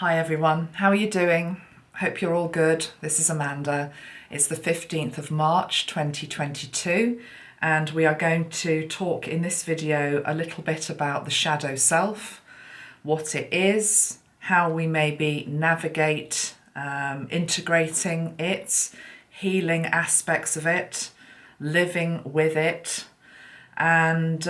Hi everyone, how are you doing? Hope you're all good. This is Amanda. It's the 15th of March 2022 and we are going to talk in this video a little bit about the shadow self, what it is, how we maybe navigate integrating it, healing aspects of it, living with it, and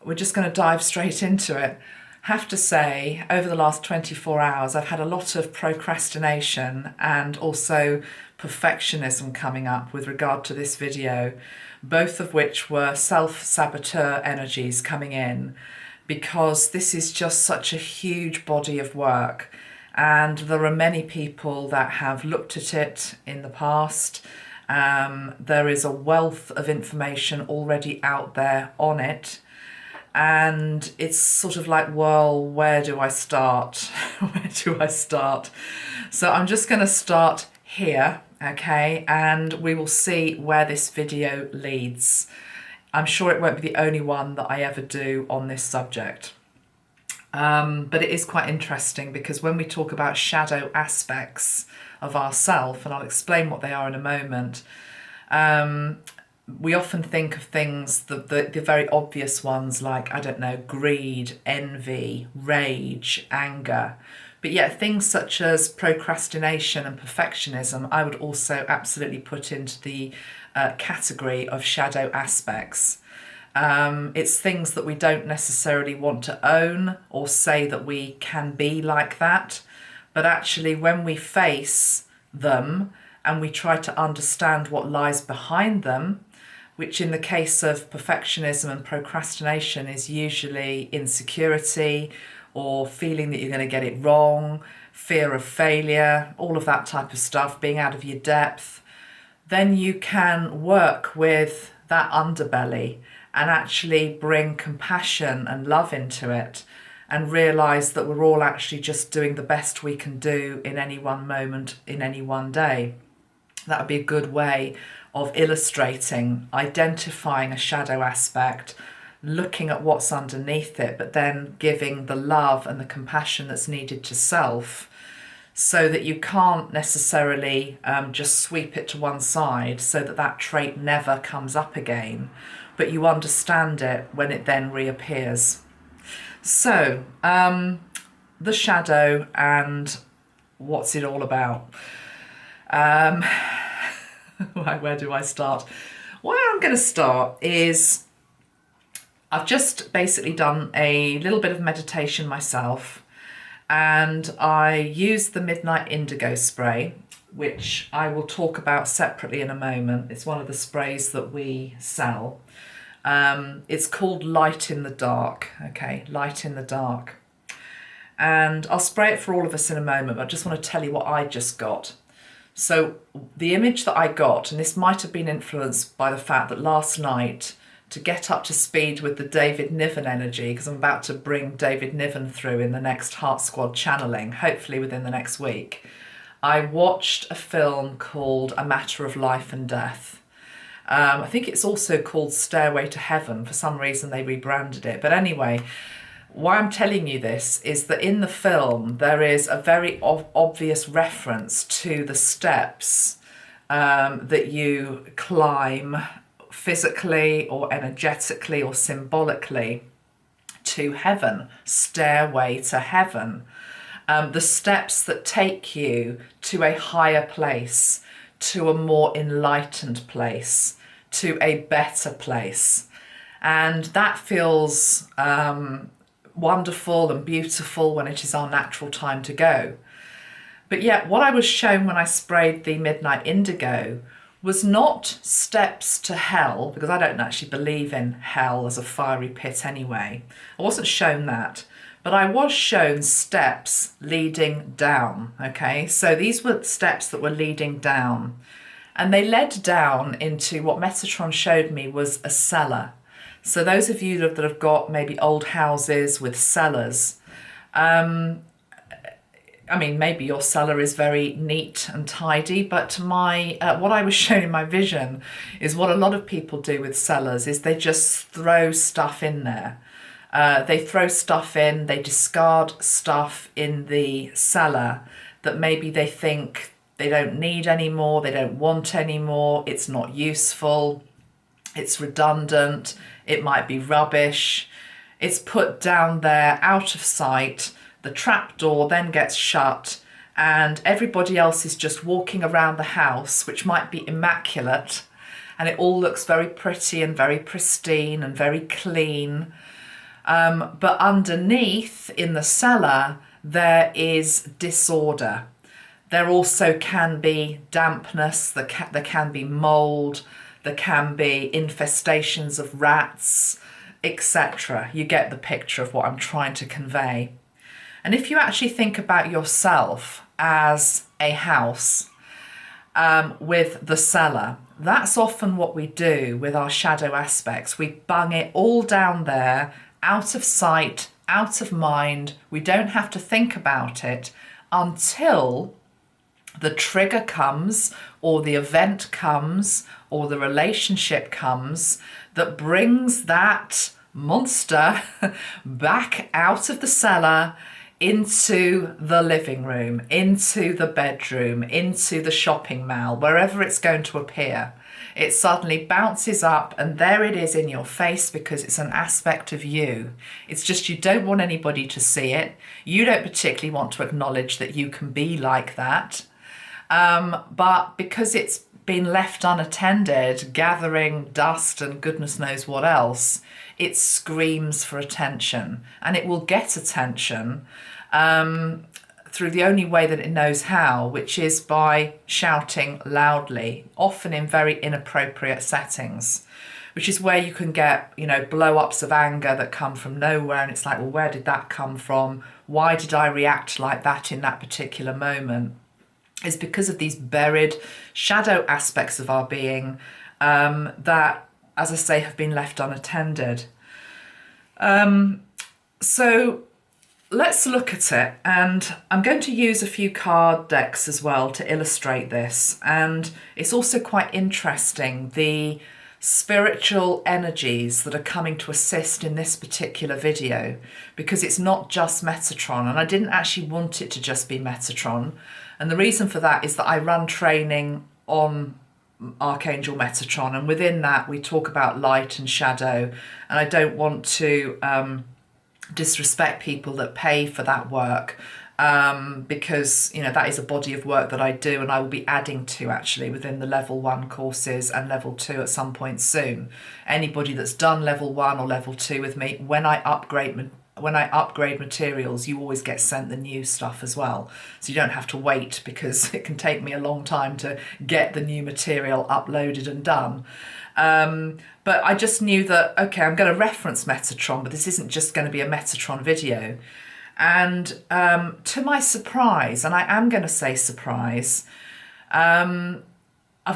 we're just going to dive straight into it. Have to say, over the last 24 hours, I've had a lot of procrastination and also perfectionism coming up with regard to this video, both of which were self-saboteur energies coming in, because this is just such a huge body of work. And there are many people that have looked at it in the past. There is a wealth of information already out there on it. And it's sort of like, well, where do I start? Where do I start? So I'm just going to start here, okay? And we will see where this video leads. I'm sure it won't be the only one that I ever do on this subject. But it is quite interesting because when we talk about shadow aspects of ourself, and I'll explain what they are in a moment, we often think of things, the very obvious ones like, I don't know, greed, envy, rage, anger. But yet things such as procrastination and perfectionism, I would also absolutely put into the category of shadow aspects. It's things that we don't necessarily want to own or say that we can be like that. But actually when we face them and we try to understand what lies behind them, which in the case of perfectionism and procrastination is usually insecurity or feeling that you're going to get it wrong, fear of failure, all of that type of stuff, being out of your depth, then you can work with that underbelly and actually bring compassion and love into it and realise that we're all actually just doing the best we can do in any one moment, in any one day. That would be a good way of illustrating, identifying a shadow aspect, looking at what's underneath it, but then giving the love and the compassion that's needed to self, so that you can't necessarily just sweep it to one side so that that trait never comes up again, but you understand it when it then reappears. So, the shadow and what's it all about? Where do I start? Where I'm going to start is I've just basically done a little bit of meditation myself, and I used the Midnight Indigo spray, which I will talk about separately in a moment. It's one of the sprays that we sell. It's called Light in the Dark, okay, Light in the Dark. And I'll spray it for all of us in a moment, but I just want to tell you what I just got. So the image that I got, and this might have been influenced by the fact that last night, to get up to speed with the David Niven energy, because I'm about to bring David Niven through in the next Heart Squad channeling, hopefully within the next week, I watched a film called A Matter of Life and Death. I think it's also called Stairway to Heaven. For some reason they rebranded it. But anyway, why I'm telling you this is that in the film there is a very obvious reference to the steps that you climb physically or energetically or symbolically to heaven, stairway to heaven. The steps that take you to a higher place, to a more enlightened place, to a better place. And that feels wonderful and beautiful when it is our natural time to go. But yet what I was shown when I sprayed the Midnight Indigo was not steps to hell, because I don't actually believe in hell as a fiery pit anyway. I wasn't shown that, but I was shown steps leading down, okay? So these were steps that were leading down, and they led down into what Metatron showed me was a cellar. So those of you that have got maybe old houses with cellars, I mean, maybe your cellar is very neat and tidy, but what I was shown in my vision is what a lot of people do with cellars is they just throw stuff in there. They throw stuff in, they discard stuff in the cellar that maybe they think they don't need anymore, they don't want anymore, it's not useful, it's redundant, it might be rubbish. It's put down there out of sight, the trapdoor then gets shut, and everybody else is just walking around the house, which might be immaculate, and it all looks very pretty and very pristine and very clean. But underneath in the cellar, there is disorder. There also can be dampness, there can be mould, there can be infestations of rats, etc. You get the picture of what I'm trying to convey. And if you actually think about yourself as a house with the cellar, that's often what we do with our shadow aspects. We bung it all down there, out of sight, out of mind. We don't have to think about it until the trigger comes, or the event comes, or the relationship comes that brings that monster back out of the cellar into the living room, into the bedroom, into the shopping mall, wherever it's going to appear. It suddenly bounces up and there it is in your face because it's an aspect of you. It's just you don't want anybody to see it. You don't particularly want to acknowledge that you can be like that. But because it's been left unattended, gathering dust and goodness knows what else, it screams for attention, and it will get attention through the only way that it knows how, which is by shouting loudly, often in very inappropriate settings, which is where you can get, blow-ups of anger that come from nowhere, and it's like, well, where did that come from? Why did I react like that in that particular moment? Is because of these buried shadow aspects of our being that, as I say, have been left unattended. So let's look at it, and I'm going to use a few card decks as well to illustrate this. And it's also quite interesting, the spiritual energies that are coming to assist in this particular video, because it's not just Metatron, and I didn't actually want it to just be Metatron. And the reason for that is that I run training on Archangel Metatron, and within that we talk about light and shadow, and I don't want to disrespect people that pay for that work, because that is a body of work that I do, and I will be adding to actually within the level 1 courses and level 2 at some point soon. Anybody that's done level 1 or level 2 with me, when I upgrade materials, you always get sent the new stuff as well. So you don't have to wait, because it can take me a long time to get the new material uploaded and done. But I just knew that, okay, I'm going to reference Metatron, but this isn't just going to be a Metatron video. And to my surprise, and I am going to say surprise, I've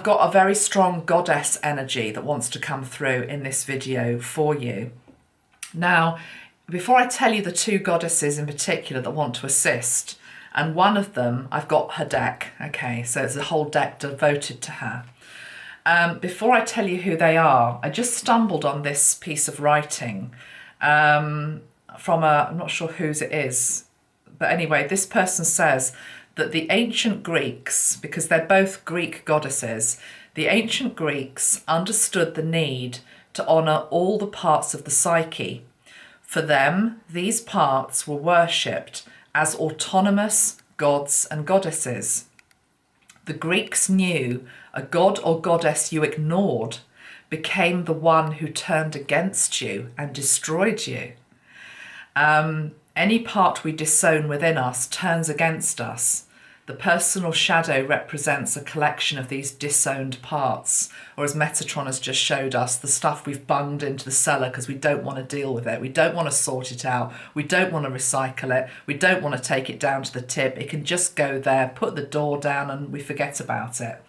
got a very strong goddess energy that wants to come through in this video for you. Now, before I tell you the two goddesses in particular that want to assist, and one of them, I've got her deck, okay, so it's a whole deck devoted to her. Before I tell you who they are, I just stumbled on this piece of writing from I'm not sure whose it is, but anyway, this person says that the ancient Greeks, because they're both Greek goddesses, the ancient Greeks understood the need to honour all the parts of the psyche. For them, these parts were worshipped as autonomous gods and goddesses. The Greeks knew a god or goddess you ignored became the one who turned against you and destroyed you. Any part we disown within us turns against us. The personal shadow represents a collection of these disowned parts, or as Metatron has just showed us, the stuff we've bunged into the cellar because we don't want to deal with it. We don't want to sort it out. We don't want to recycle it. We don't want to take it down to the tip. It can just go there, put the door down, and we forget about it.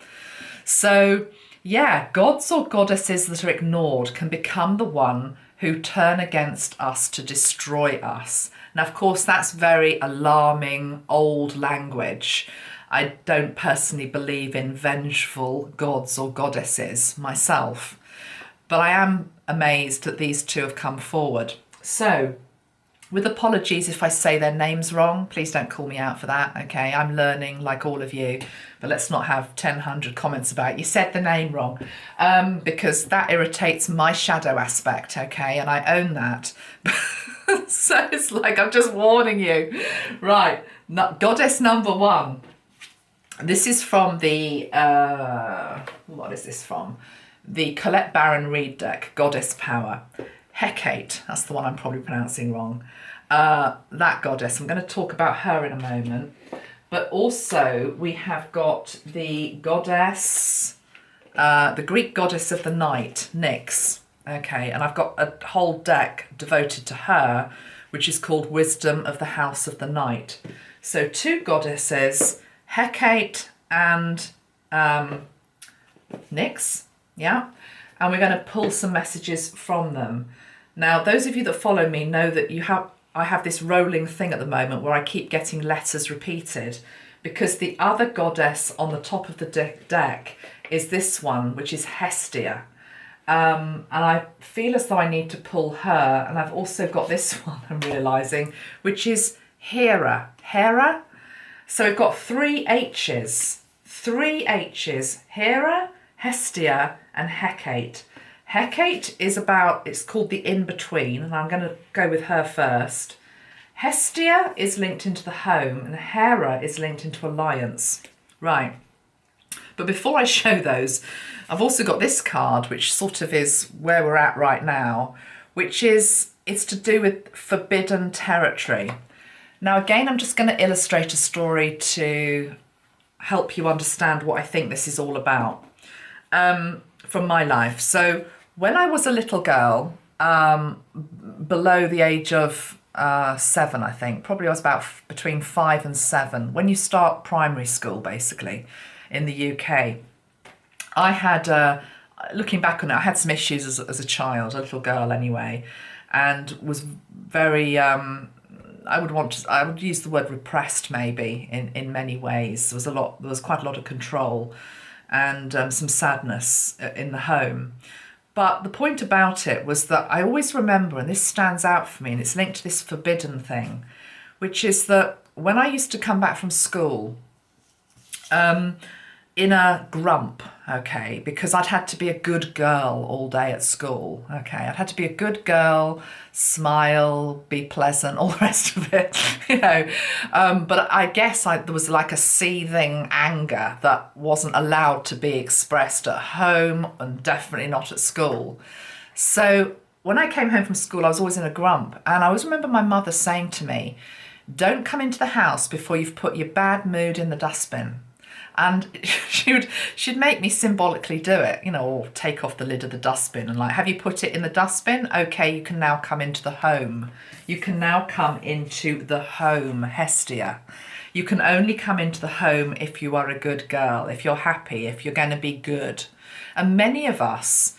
So, yeah, gods or goddesses that are ignored can become the one who turn against us to destroy us. Now, of course, that's very alarming old language. I don't personally believe in vengeful gods or goddesses myself, but I am amazed that these two have come forward. So, with apologies if I say their names wrong, please don't call me out for that, okay? I'm learning like all of you, but let's not have 1,000 comments about you said the name wrong, because that irritates my shadow aspect, okay? And I own that. So it's like, I'm just warning you. Right, goddess number 1. This is from the, what is this from? The Colette Baron Reed deck, Goddess Power. Hecate, that's the one I'm probably pronouncing wrong. That goddess, I'm going to talk about her in a moment. But also we have got the goddess, the Greek goddess of the night, Nyx. Okay, and I've got a whole deck devoted to her, which is called Wisdom of the House of the Night. So 2 goddesses, Hecate and Nyx, yeah? And we're going to pull some messages from them. Now, those of you that follow me know that I have this rolling thing at the moment where I keep getting letters repeated, because the other goddess on the top of the deck is this one, which is Hestia. And I feel as though I need to pull her. And I've also got this one, I'm realising, which is Hera. Hera? So we've got 3 H's. 3 H's. Hera, Hestia, and Hecate. Hecate is it's called the in-between, and I'm going to go with her first. Hestia is linked into the home, and Hera is linked into alliance. Right. But before I show those, I've also got this card, which sort of is where we're at right now, which is, it's to do with forbidden territory. Now, again, I'm just going to illustrate a story to help you understand what I think this is all about from my life. So when I was a little girl, below the age of 7, I think, probably I was about between 5 and 7, when you start primary school, basically, in the UK, I had, looking back on it, I had some issues as a child, a little girl anyway, and was very, I would use the word repressed maybe in many ways. There was quite a lot of control and some sadness in the home. But the point about it was that I always remember, and this stands out for me, and it's linked to this forbidden thing, which is that when I used to come back from school, in a grump, okay, because I'd had to be a good girl all day at school, okay, I'd had to be a good girl, smile, be pleasant, all the rest of it, you know, but I guess there was like a seething anger that wasn't allowed to be expressed at home and definitely not at school. So when I came home from school, I was always in a grump, and I always remember my mother saying to me, don't come into the house before you've put your bad mood in the dustbin. And she'd make me symbolically do it, you know, or take off the lid of the dustbin and like, have you put it in the dustbin? Okay, you can now come into the home. You can now come into the home, Hestia. You can only come into the home if you are a good girl, if you're happy, if you're going to be good. And many of us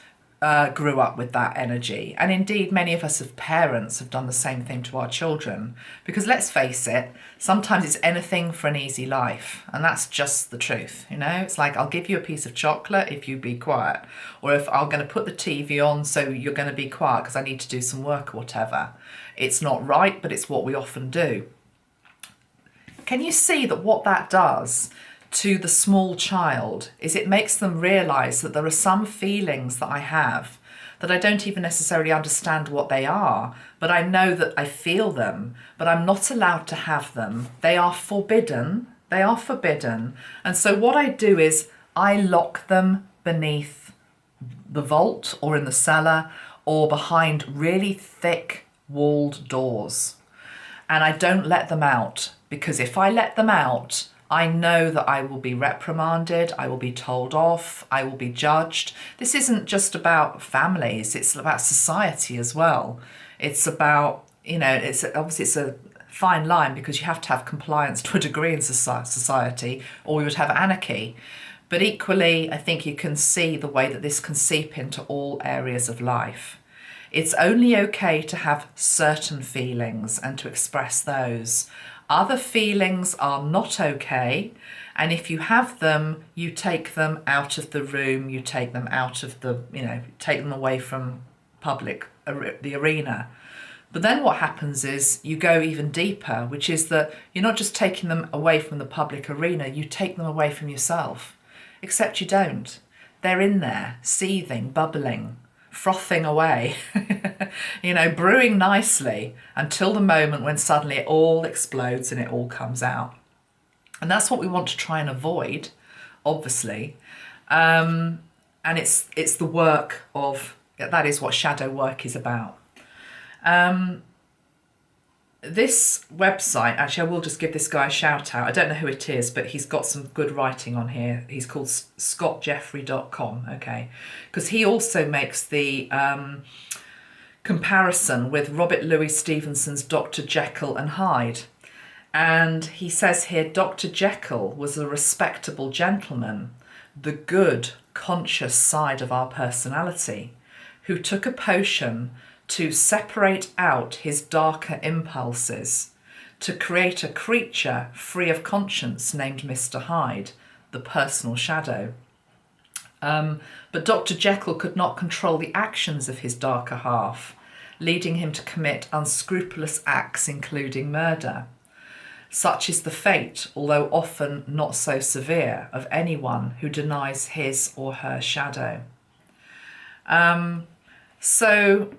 grew up with that energy. And indeed, many of us as parents have done the same thing to our children. Because let's face it, sometimes it's anything for an easy life. And that's just the truth, you know? It's like, I'll give you a piece of chocolate if you be quiet. Or if I'm going to put the TV on so you're going to be quiet because I need to do some work or whatever. It's not right, but it's what we often do. Can you see that what that does to the small child is it makes them realise that there are some feelings that I have that I don't even necessarily understand what they are, but I know that I feel them, but I'm not allowed to have them. They are forbidden. They are forbidden. And so what I do is I lock them beneath the vault or in the cellar or behind really thick walled doors. And I don't let them out, because if I let them out, I know that I will be reprimanded, I will be told off, I will be judged. This isn't just about families, it's about society as well. It's about, you know, obviously it's a fine line because you have to have compliance to a degree in society or we would have anarchy. But equally, I think you can see the way that this can seep into all areas of life. It's only okay to have certain feelings and to express those. Other feelings are not okay, and if you have them, you take them out of the room, you take them out of the, you know, take them away from the arena. But then what happens is you go even deeper, which is that you're not just taking them away from the public arena, you take them away from yourself. Except you don't. They're in there, seething, bubbling, frothing away, you know, brewing nicely until the moment when suddenly it all explodes and it all comes out. And that's what we want to try and avoid, obviously. And it's the work of, that is what shadow work is about. This website, actually, I will just give this guy a shout out. I don't know who it is, but he's got some good writing on here. He's called scottjeffrey.com, okay? Because he also makes the comparison with Robert Louis Stevenson's Dr. Jekyll and Hyde. And he says here, Dr. Jekyll was a respectable gentleman, the good, conscious side of our personality, who took a potion to separate out his darker impulses, to create a creature free of conscience named Mr. Hyde, the personal shadow. But Dr. Jekyll could not control the actions of his darker half, leading him to commit unscrupulous acts, including murder. Such is the fate, although often not so severe, of anyone who denies his or her shadow. So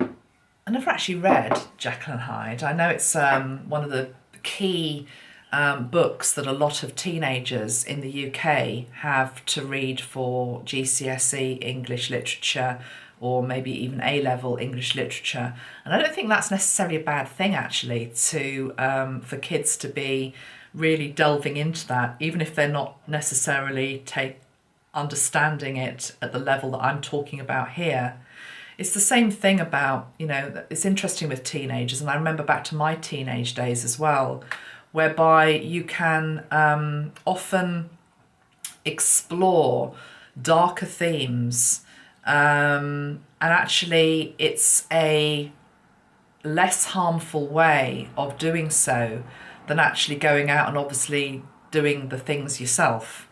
I never actually read Jekyll and Hyde. I know it's one of the key books that a lot of teenagers in the UK have to read for GCSE English literature, or maybe even A-level English literature. And I don't think that's necessarily a bad thing, actually, to for kids to be really delving into that, even if they're not necessarily understanding it at the level that I'm talking about here. It's the same thing about, you know, it's interesting with teenagers, and I remember back to my teenage days as well, whereby you can often explore darker themes, and actually it's a less harmful way of doing so than actually going out and obviously doing the things yourself.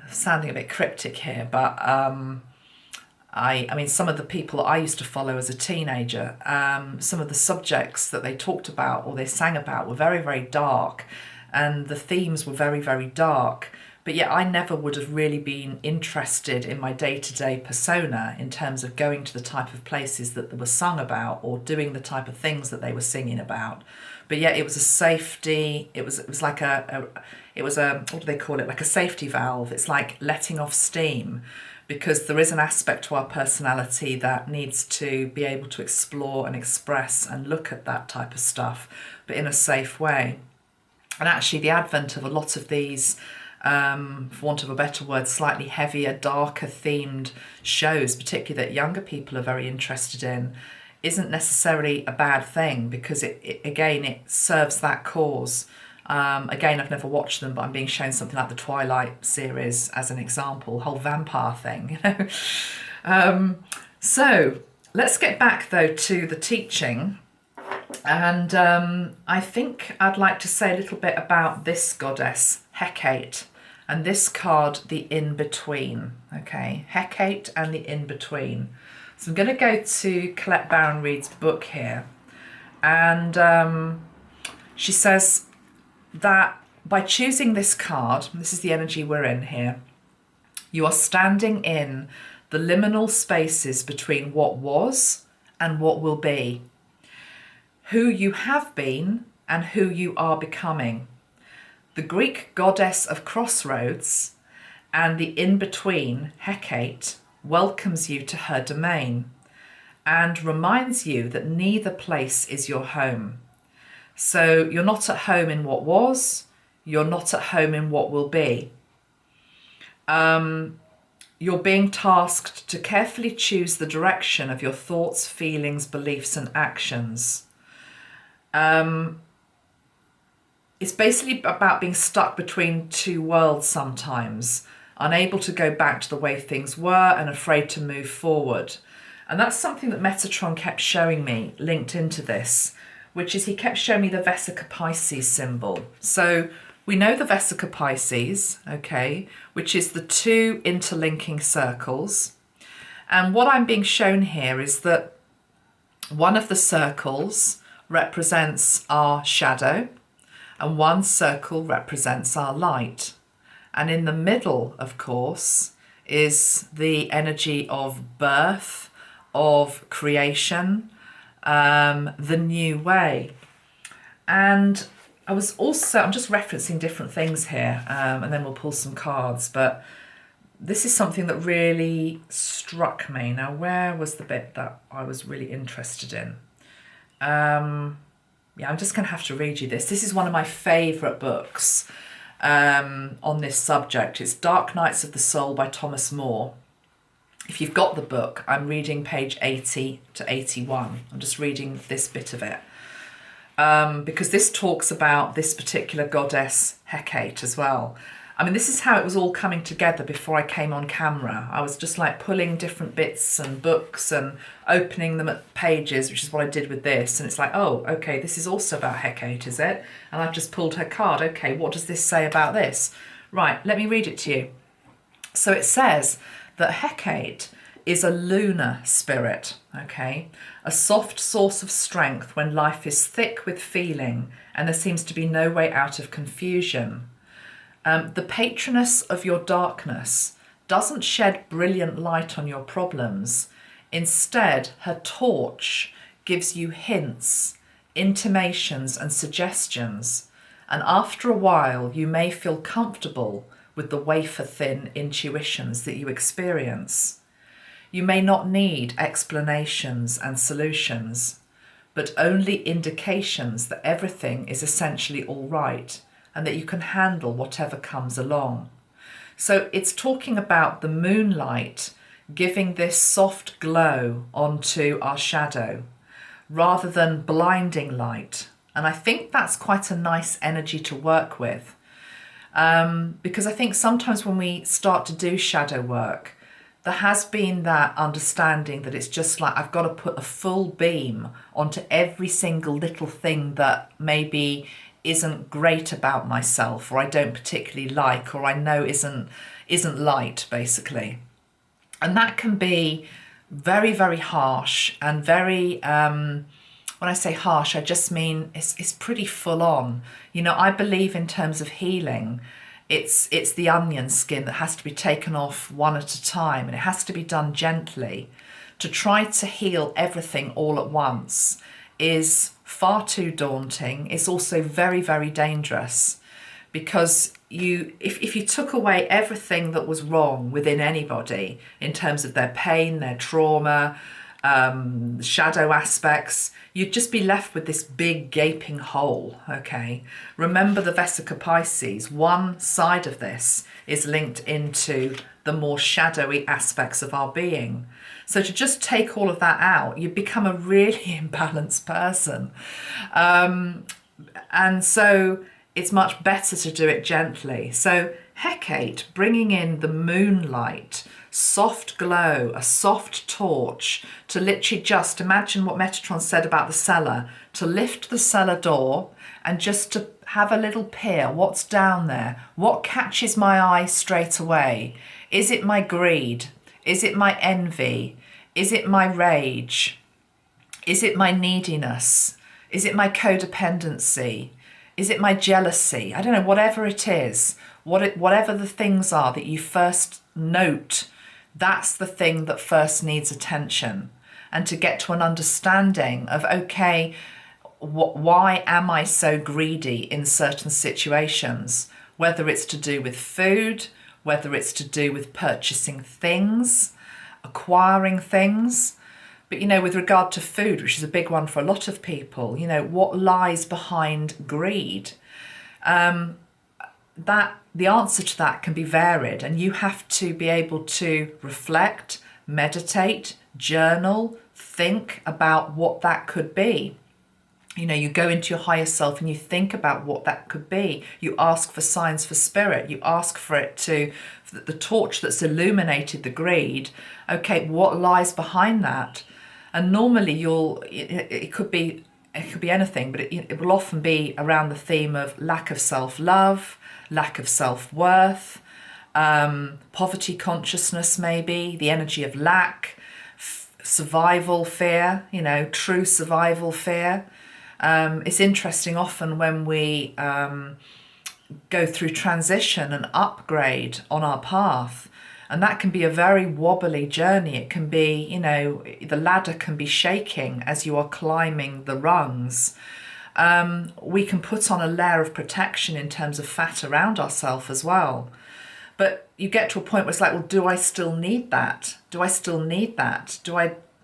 Sounding a bit cryptic here, but I mean, some of the people that I used to follow as a teenager, some of the subjects that they talked about or they sang about were very, very dark, and the themes were very, very dark. But yet I never would have really been interested in my day-to-day persona in terms of going to the type of places that they were sung about or doing the type of things that they were singing about. But yet it was a safety, it was like what do they call it? Like a safety valve. It's like letting off steam, because there is an aspect to our personality that needs to be able to explore and express and look at that type of stuff, but in a safe way. And actually the advent of a lot of these, for want of a better word, slightly heavier, darker themed shows, particularly that younger people are very interested in, isn't necessarily a bad thing, because it serves that cause. Again, I've never watched them, but I'm being shown something like the Twilight series as an example, whole vampire thing, you know. So let's get back though to the teaching, and I think I'd like to say a little bit about this goddess, Hecate, and this card, the In-Between. Okay, Hecate and the In-Between. So I'm going to go to Colette Baron Reid's book here, and she says that by choosing this card, this is the energy we're in here, you are standing in the liminal spaces between what was and what will be, who you have been and who you are becoming. The Greek goddess of crossroads and the in-between, Hecate, welcomes you to her domain and reminds you that neither place is your home. So you're not at home in what was, you're not at home in what will be. You're being tasked to carefully choose the direction of your thoughts, feelings, beliefs, and actions. It's basically about being stuck between two worlds sometimes, unable to go back to the way things were and afraid to move forward. And that's something that Metatron kept showing me linked into this, which is he kept showing me the Vesica Pisces symbol. So we know the Vesica Pisces, okay, which is the two interlinking circles. And what I'm being shown here is that one of the circles represents our shadow, and one circle represents our light. And in the middle, of course, is the energy of birth, of creation, the new way. And I'm just referencing different things here, and then we'll pull some cards, but this is something that really struck me. Now, where was the bit that I was really interested in? I'm just going to have to read you this. This is one of my favourite books on this subject. It's Dark Nights of the Soul by Thomas More. If you've got the book, I'm reading page 80 to 81. I'm just reading this bit of it. Because this talks about this particular goddess Hecate as well. I mean, this is how it was all coming together before I came on camera. I was just like pulling different bits and books and opening them at pages, which is what I did with this. And it's like, oh, okay, this is also about Hecate, is it? And I've just pulled her card. Okay, what does this say about this? Right, let me read it to you. So it says that Hecate is a lunar spirit, okay? A soft source of strength when life is thick with feeling and there seems to be no way out of confusion. The patroness of your darkness doesn't shed brilliant light on your problems. Instead, her torch gives you hints, intimations and suggestions. And after a while, you may feel comfortable with the wafer-thin intuitions that you experience. You may not need explanations and solutions, but only indications that everything is essentially all right and that you can handle whatever comes along. So it's talking about the moonlight giving this soft glow onto our shadow rather than blinding light. And I think that's quite a nice energy to work with. Because I think sometimes when we start to do shadow work, there has been that understanding that it's just like I've got to put a full beam onto every single little thing that maybe isn't great about myself, or I don't particularly like, or I know isn't light, basically. And that can be very, very harsh and very, when I say harsh, I just mean it's pretty full on. You know, I believe in terms of healing, it's the onion skin that has to be taken off one at a time, and it has to be done gently. To try to heal everything all at once is far too daunting. It's also very, very dangerous, because if you took away everything that was wrong within anybody in terms of their pain, their trauma, shadow aspects, you'd just be left with this big gaping hole, okay? Remember the Vesica Pisces, one side of this is linked into the more shadowy aspects of our being. So to just take all of that out, you become a really imbalanced person. And so it's much better to do it gently. So Hecate, bringing in the moonlight, soft glow, a soft torch, to literally just imagine what Metatron said about the cellar, to lift the cellar door and just to have a little peer. What's down there? What catches my eye straight away? Is it my greed? Is it my envy? Is it my rage? Is it my neediness? Is it my codependency? Is it my jealousy? I don't know, whatever it is, whatever the things are that you first note, that's the thing that first needs attention. And to get to an understanding of, okay, why am I so greedy in certain situations? Whether it's to do with food, whether it's to do with purchasing things, acquiring things. But, you know, with regard to food, which is a big one for a lot of people, you know, what lies behind greed? That the answer to that can be varied, and you have to be able to reflect, meditate, journal, think about what that could be. You know, you go into your higher self and you think about what that could be. You ask for signs for spirit. You ask for it to, the torch that's illuminated the greed. Okay, what lies behind that? And normally it could be anything, but it will often be around the theme of lack of self-love, lack of self-worth, poverty consciousness maybe, the energy of lack, survival fear, you know, true survival fear. It's interesting often when we go through transition and upgrade on our path, and that can be a very wobbly journey. It can be, you know, the ladder can be shaking as you are climbing the rungs. We can put on a layer of protection in terms of fat around ourselves as well. But you get to a point where it's like, well, do I still need that? Do I still need that?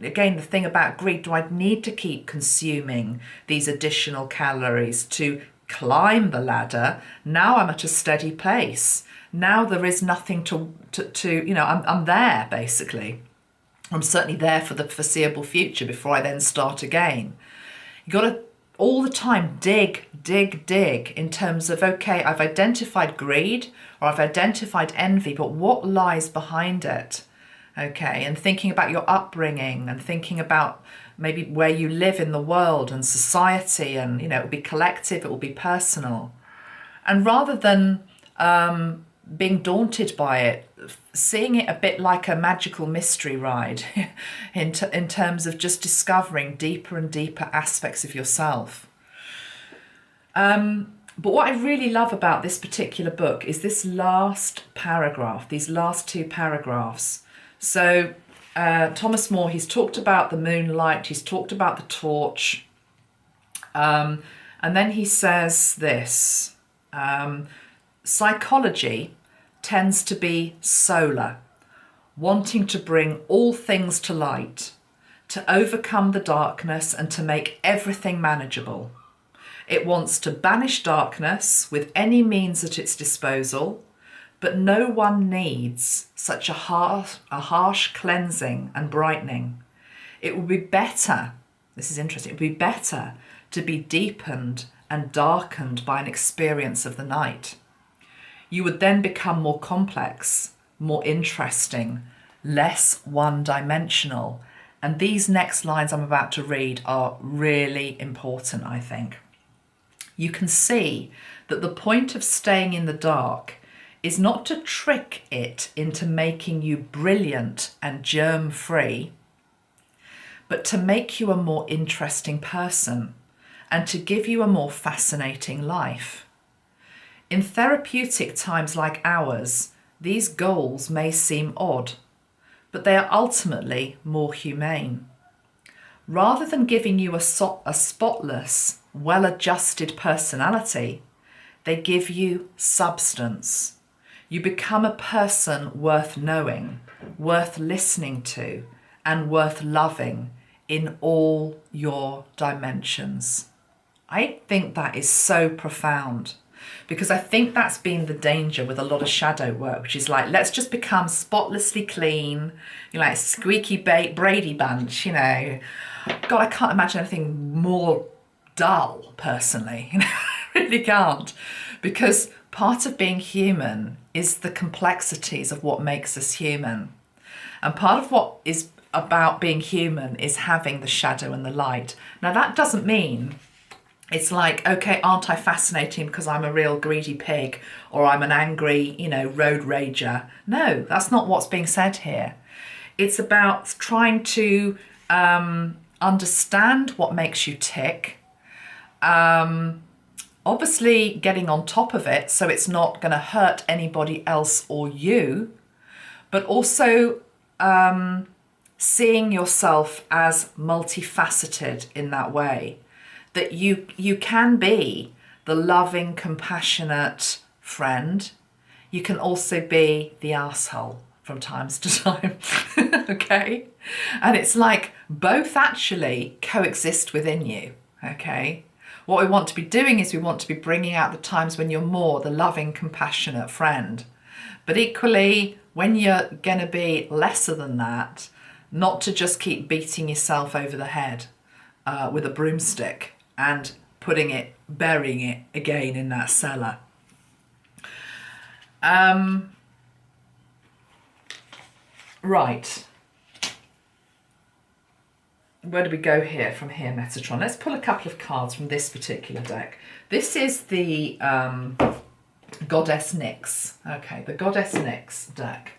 Again, the thing about greed, do I need to keep consuming these additional calories to climb the ladder? Now I'm at a steady place. Now there is nothing to you know, I'm there basically. I'm certainly there for the foreseeable future before I then start again. You got to all the time dig in terms of, okay, I've identified greed or I've identified envy, but what lies behind it? Okay, and thinking about your upbringing and thinking about maybe where you live in the world and society, and, you know, it will be collective, it will be personal. And rather than being daunted by it, seeing it a bit like a magical mystery ride in terms of just discovering deeper and deeper aspects of yourself. But what I really love about this particular book is this last paragraph, these last two paragraphs. So Thomas More, he's talked about the moonlight, he's talked about the torch, and then he says this, psychology tends to be solar, wanting to bring all things to light, to overcome the darkness and to make everything manageable. It wants to banish darkness with any means at its disposal, but no one needs such a harsh cleansing and brightening. It would be better, this is interesting, it would be better to be deepened and darkened by an experience of the night. You would then become more complex, more interesting, less one-dimensional. And these next lines I'm about to read are really important, I think. You can see that the point of staying in the dark is not to trick it into making you brilliant and germ-free, but to make you a more interesting person and to give you a more fascinating life. In therapeutic times like ours, these goals may seem odd, but they are ultimately more humane. Rather than giving you a spotless, well-adjusted personality, they give you substance. You become a person worth knowing, worth listening to, and worth loving in all your dimensions. I think that is so profound, because I think that's been the danger with a lot of shadow work, which is like, let's just become spotlessly clean, you know, like squeaky Brady Bunch, you know. God, I can't imagine anything more dull, personally. You know, I really can't. Because part of being human is the complexities of what makes us human. And part of what is about being human is having the shadow and the light. Now, that doesn't mean it's like, okay, aren't I fascinating because I'm a real greedy pig or I'm an angry, you know, road rager? No, that's not what's being said here. It's about trying to understand what makes you tick. Obviously getting on top of it so it's not going to hurt anybody else or you, but also seeing yourself as multifaceted in that way. That you can be the loving, compassionate friend. You can also be the arsehole from times to time, okay? And it's like both actually coexist within you, okay? What we want to be doing is we want to be bringing out the times when you're more the loving, compassionate friend. But equally, when you're going to be lesser than that, not to just keep beating yourself over the head with a broomstick and burying it again in that cellar. Right. Where do we go here from here, Metatron? Let's pull a couple of cards from this particular deck. This is the Goddess Nyx. Okay, the Goddess Nyx deck.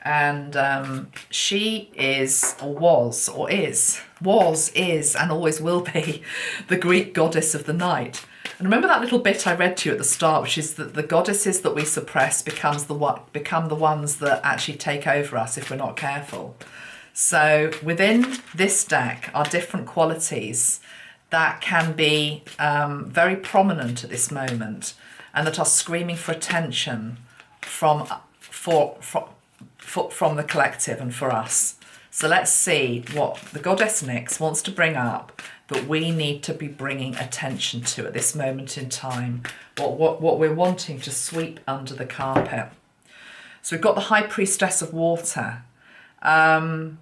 And she is, or was, or is, and always will be the Greek goddess of the night. And remember that little bit I read to you at the start, which is that the goddesses that we suppress become the ones that actually take over us if we're not careful. So within this deck are different qualities that can be very prominent at this moment and that are screaming for attention from the collective and for us. So let's see what the goddess Nyx wants to bring up that we need to be bringing attention to at this moment in time, what we're wanting to sweep under the carpet. So we've got the High Priestess of Water. Let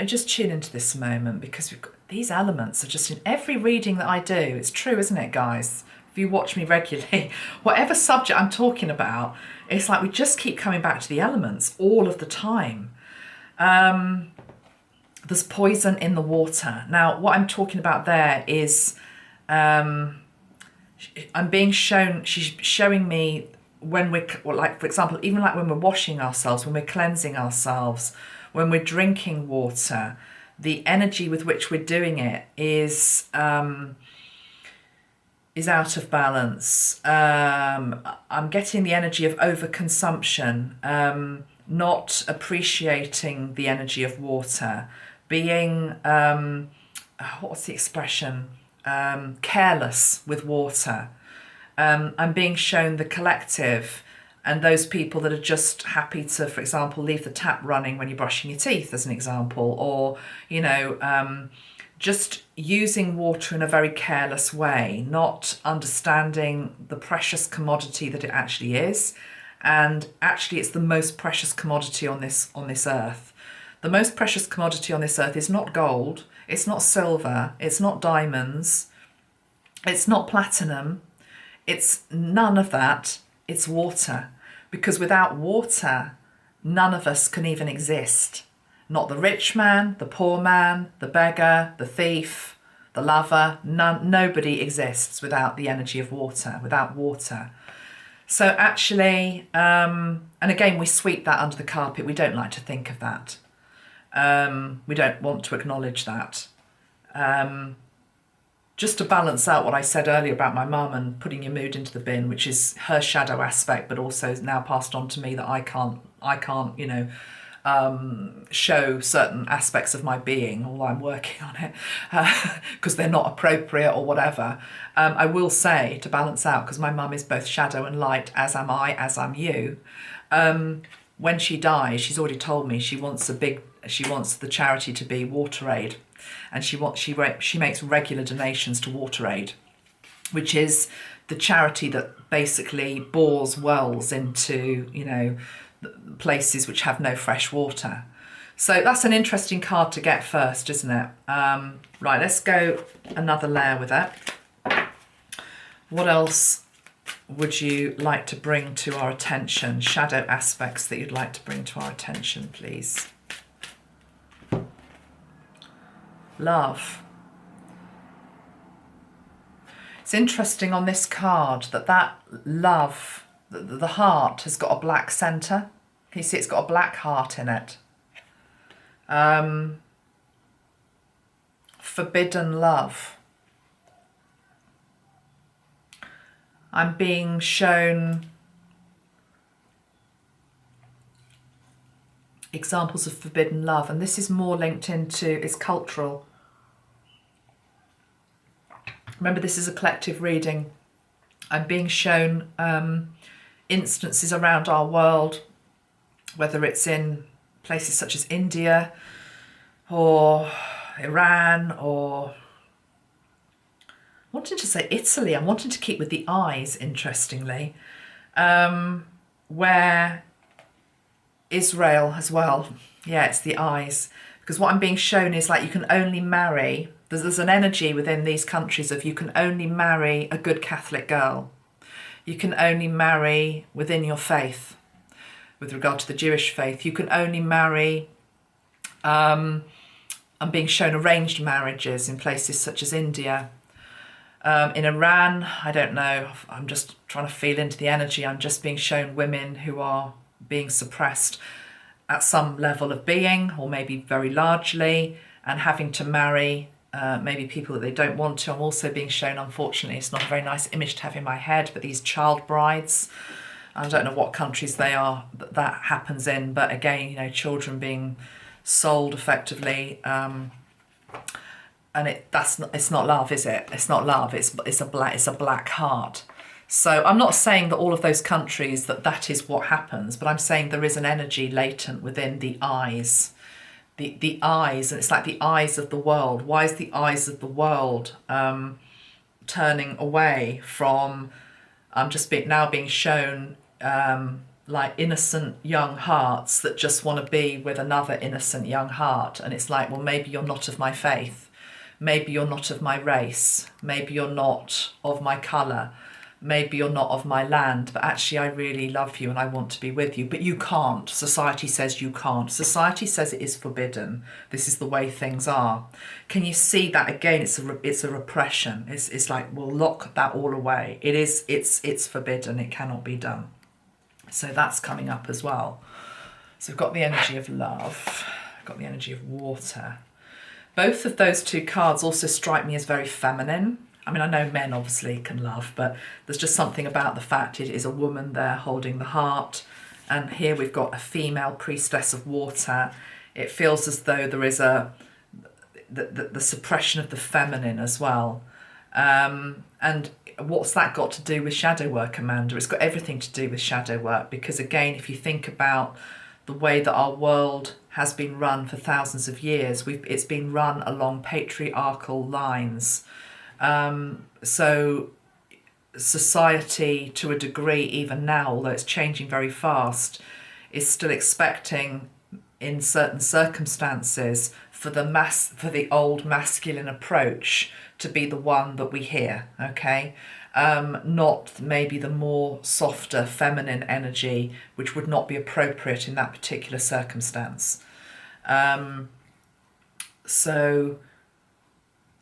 me just tune into this moment, because we've got, these elements are just in every reading that I do. It's true, isn't it, guys? If you watch me regularly, whatever subject I'm talking about, it's like we just keep coming back to the elements all of the time. There's poison in the water. Now, what I'm talking about there is I'm being shown, she's showing me when we're, like, for example, even like when we're washing ourselves, when we're cleansing ourselves, when we're drinking water, the energy with which we're doing it is out of balance. I'm getting the energy of overconsumption, not appreciating the energy of water, being, what's the expression? Careless with water. I'm being shown the collective and those people that are just happy to, for example, leave the tap running when you're brushing your teeth, as an example, or, you know, just using water in a very careless way, not understanding the precious commodity that it actually is. And actually, it's the most precious commodity on this earth. The most precious commodity on this earth is not gold, it's not silver, it's not diamonds, it's not platinum, it's none of that, it's water. Because without water, none of us can even exist. Not the rich man, the poor man, the beggar, the thief, the lover, nobody exists without the energy of water, without water. So actually, and again, we sweep that under the carpet. We don't like to think of that. We don't want to acknowledge that. Just to balance out what I said earlier about my mum and putting your mood into the bin, which is her shadow aspect, but also now passed on to me that I can't, you know, show certain aspects of my being, although I'm working on it, because they're not appropriate or whatever. I will say, to balance out, because my mum is both shadow and light, as am I, as am you. When she dies, she's already told me she wants the charity to be Water Aid, and she makes regular donations to Water Aid, which is the charity that basically bores wells into, you know, places which have no fresh water. So that's an interesting card to get first, isn't it? Right, let's go another layer with it. What else would you like to bring to our attention? Shadow aspects that you'd like to bring to our attention, please. Love. It's interesting on this card that love, the heart has got a black centre. Can you see it's got a black heart in it? Forbidden love. I'm being shown examples of forbidden love, and this is more linked into, it's cultural. Remember, this is a collective reading. I'm being shown instances around our world, whether it's in places such as India or Iran, or wanting to say Italy. I'm wanting to keep with the eyes, interestingly, where Israel as well. Yeah, it's the eyes. Because what I'm being shown is, like, you can only marry, there's an energy within these countries of you can only marry a good Catholic girl. You can only marry within your faith. With regard to the Jewish faith, you can only marry, I'm being shown arranged marriages in places such as India. In Iran, I don't know, I'm just trying to feel into the energy. I'm just being shown women who are being suppressed at some level of being, or maybe very largely, and having to marry maybe people that they don't want to. I'm also being shown, unfortunately, it's not a very nice image to have in my head, but these child brides. I don't know what countries they are that happens in, but again, you know, children being sold effectively, and it's not love, is it? It's not love. It's a black heart. So I'm not saying that all of those countries that is what happens, but I'm saying there is an energy latent within the eyes, the eyes, and it's like the eyes of the world. Why is the eyes of the world turning away from? I'm just now being shown like innocent young hearts that just want to be with another innocent young heart. And it's like, well, maybe you're not of my faith. Maybe you're not of my race. Maybe you're not of my colour. Maybe you're not of my land. But actually, I really love you and I want to be with you. But you can't. Society says you can't. Society says it is forbidden. This is the way things are. Can you see that again? It's a repression. It's like, we'll lock that all away. It's forbidden. It cannot be done. So that's coming up as well. So we've got the energy of love. We've got the energy of water. Both of those two cards also strike me as very feminine. I mean, I know men obviously can love, but there's just something about the fact it is a woman there holding the heart. And here we've got a female priestess of water. It feels as though there is the suppression of the feminine as well. And what's that got to do with shadow work, Amanda? It's got everything to do with shadow work, because again, if you think about the way that our world has been run for thousands of years, it's been run along patriarchal lines. So society, to a degree, even now, although it's changing very fast, is still expecting, in certain circumstances, for the old masculine approach to be the one that we hear, okay? Not maybe the more softer feminine energy, which would not be appropriate in that particular circumstance. So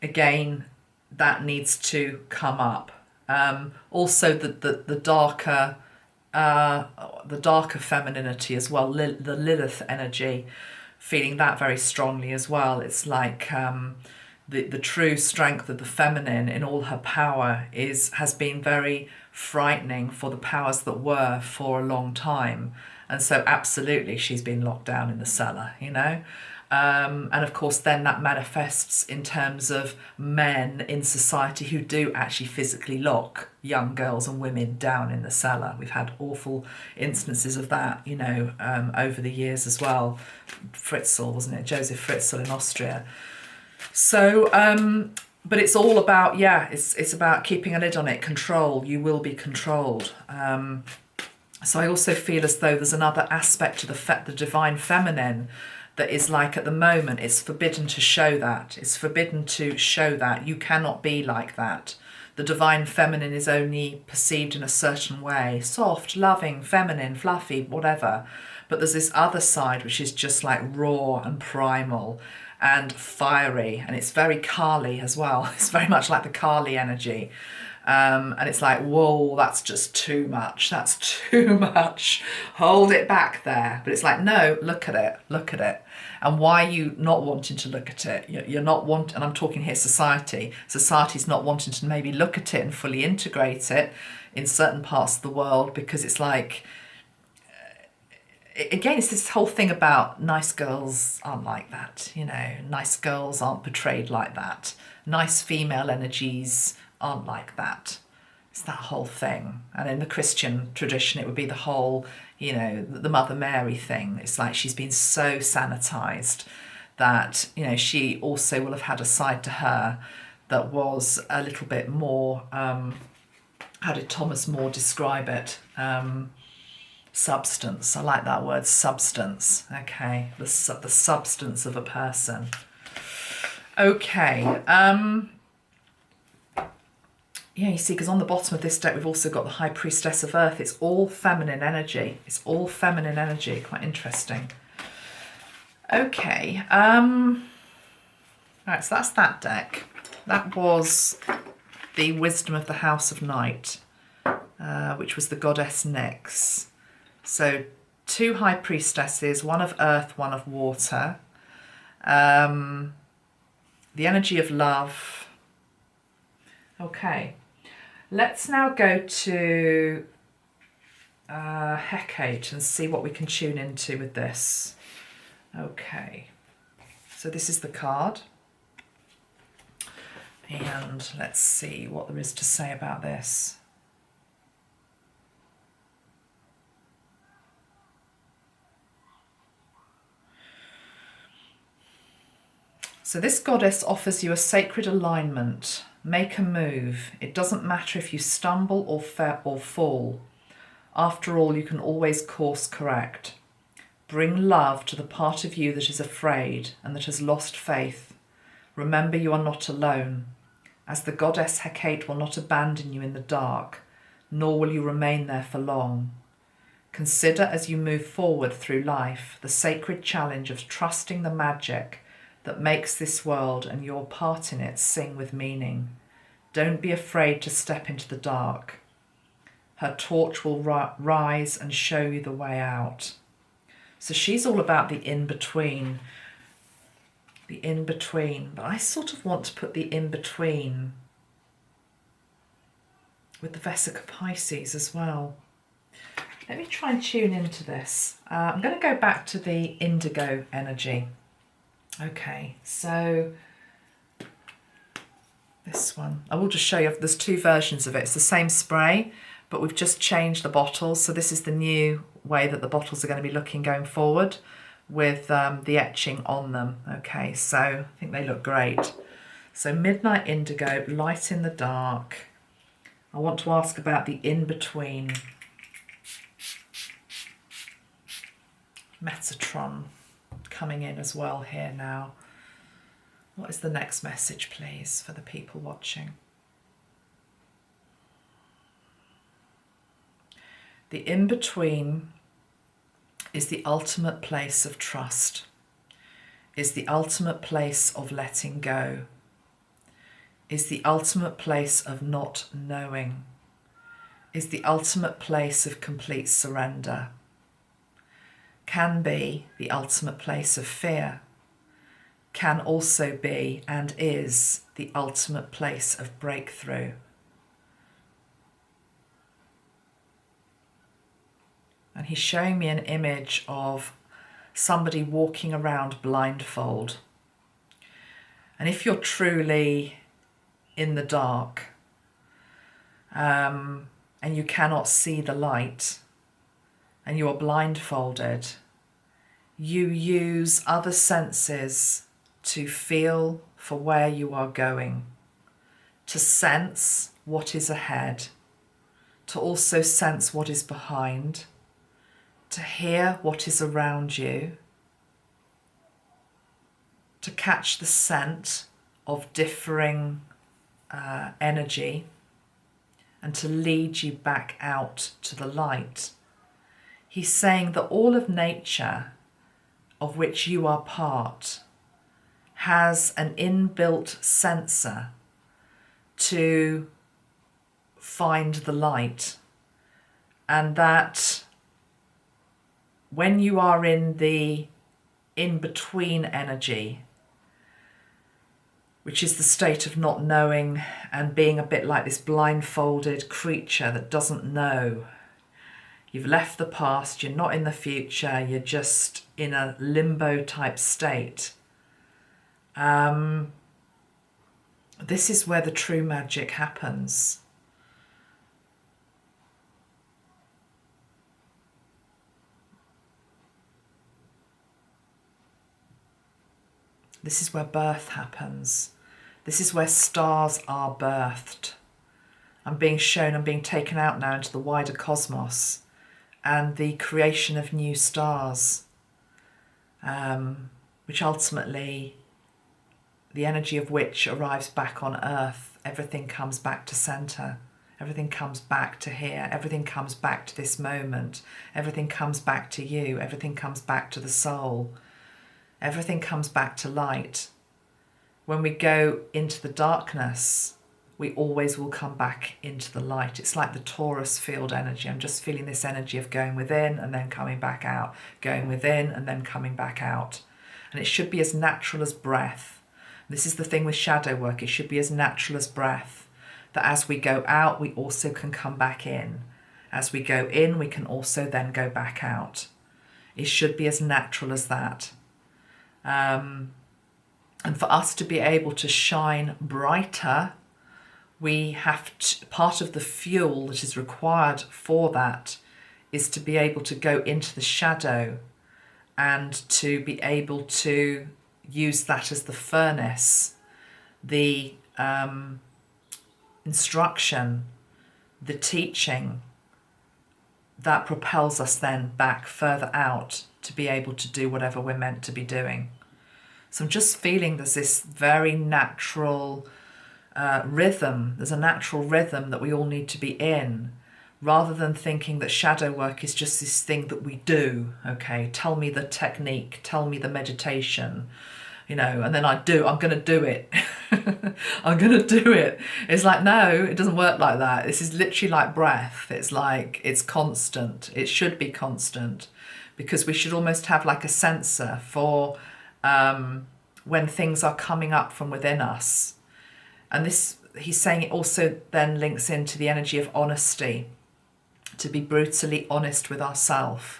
again, that needs to come up. Also the darker femininity as well, the Lilith energy, feeling that very strongly as well. It's like the true strength of the feminine in all her power has been very frightening for the powers that were for a long time. And so absolutely she's been locked down in the cellar, you know. And of course then that manifests in terms of men in society who do actually physically lock young girls and women down in the cellar. We've had awful instances of that, you know, over the years as well. Fritzl, wasn't it? Joseph Fritzl in Austria. So, but it's all about, it's about keeping a lid on it, control. You will be controlled. So I also feel as though there's another aspect to the divine feminine that is like, at the moment, it's forbidden to show that. It's forbidden to show that. You cannot be like that. The divine feminine is only perceived in a certain way. Soft, loving, feminine, fluffy, whatever. But there's this other side which is just like raw and primal and fiery. And it's very Kali as well. It's very much like the Kali energy. And it's like, whoa, that's just too much. That's too much. Hold it back there. But it's like, no, look at it. Look at it. And why are you not wanting to look at it? You're not wanting, and I'm talking here society. Society's not wanting to maybe look at it and fully integrate it in certain parts of the world, because it's like, again, it's this whole thing about nice girls aren't like that. You know, nice girls aren't portrayed like that. Nice female energies aren't like that. It's that whole thing. And in the Christian tradition, it would be the whole, you know, the Mother Mary thing. It's like she's been so sanitized that, you know, she also will have had a side to her that was a little bit more, how did Thomas More describe it? Substance. I like that word, substance. Okay, the substance of a person. Okay. Yeah, you see, because on the bottom of this deck, we've also got the High Priestess of Earth. It's all feminine energy. It's all feminine energy. Quite interesting. Okay. Right, so that's that deck. That was the wisdom of the House of Night, which was the goddess Nyx. So 2 high priestesses, one of earth, one of water. The energy of love. Okay, let's now go to Hecate and see what we can tune into with this. Okay, so this is the card. And let's see what there is to say about this. So this goddess offers you a sacred alignment. Make a move. It doesn't matter if you stumble or fall. After all, you can always course correct. Bring love to the part of you that is afraid and that has lost faith. Remember, you are not alone, as the goddess Hecate will not abandon you in the dark, nor will you remain there for long. Consider as you move forward through life the sacred challenge of trusting the magic that makes this world and your part in it sing with meaning. Don't be afraid to step into the dark. Her torch will rise and show you the way out. So she's all about the in-between. The in-between. But I sort of want to put the in-between with the Vesica Pisces as well. Let me try and tune into this. I'm going to go back to the Indigo energy. Okay, so this one, I will just show you, there's 2 versions of it. It's the same spray, but we've just changed the bottles. So this is the new way that the bottles are going to be looking going forward with the etching on them. Okay, so I think they look great. So Midnight Indigo, light in the dark. I want to ask about the in-between. Metatron coming in as well here now. What is the next message, please, for the people watching? The in-between is the ultimate place of trust, is the ultimate place of letting go, is the ultimate place of not knowing, is the ultimate place of complete surrender, can be the ultimate place of fear, can also be and is the ultimate place of breakthrough. And he's showing me an image of somebody walking around blindfold. And if you're truly in the dark and you cannot see the light and you are blindfolded, you use other senses to feel for where you are going, to sense what is ahead, to also sense what is behind, to hear what is around you, to catch the scent of differing energy, and to lead you back out to the light. He's saying that all of nature, of which you are part, has an inbuilt sensor to find the light, and that when you are in the in-between energy, which is the state of not knowing and being a bit like this blindfolded creature that doesn't know. You've left the past, you're not in the future, you're just in a limbo type state. This is where the true magic happens. This is where birth happens. This is where stars are birthed. I'm being shown, I'm being taken out now into the wider cosmos and the creation of new stars, which ultimately, the energy of which arrives back on Earth. Everything comes back to center. Everything comes back to here. Everything comes back to this moment. Everything comes back to you. Everything comes back to the soul. Everything comes back to light. When we go into the darkness, we always will come back into the light. It's like the Torus field energy. I'm just feeling this energy of going within and then coming back out, going within and then coming back out. And it should be as natural as breath. This is the thing with shadow work. It should be as natural as breath, that as we go out, we also can come back in. As we go in, we can also then go back out. It should be as natural as that. And for us to be able to shine brighter, we have to, part of the fuel that is required for that is to be able to go into the shadow and to be able to use that as the furnace, the instruction, the teaching that propels us then back further out to be able to do whatever we're meant to be doing. So I'm just feeling there's this very natural rhythm. There's a natural rhythm that we all need to be in, rather than thinking that shadow work is just this thing that we do. Okay, tell me the technique, tell me the meditation, you know, and then I'm going to do it. I'm going to do it. It's like, no, it doesn't work like that. This is literally like breath. It's like, it's constant. It should be constant, because we should almost have like a sensor for when things are coming up from within us. And this, he's saying, it also then links into the energy of honesty, to be brutally honest with ourselves,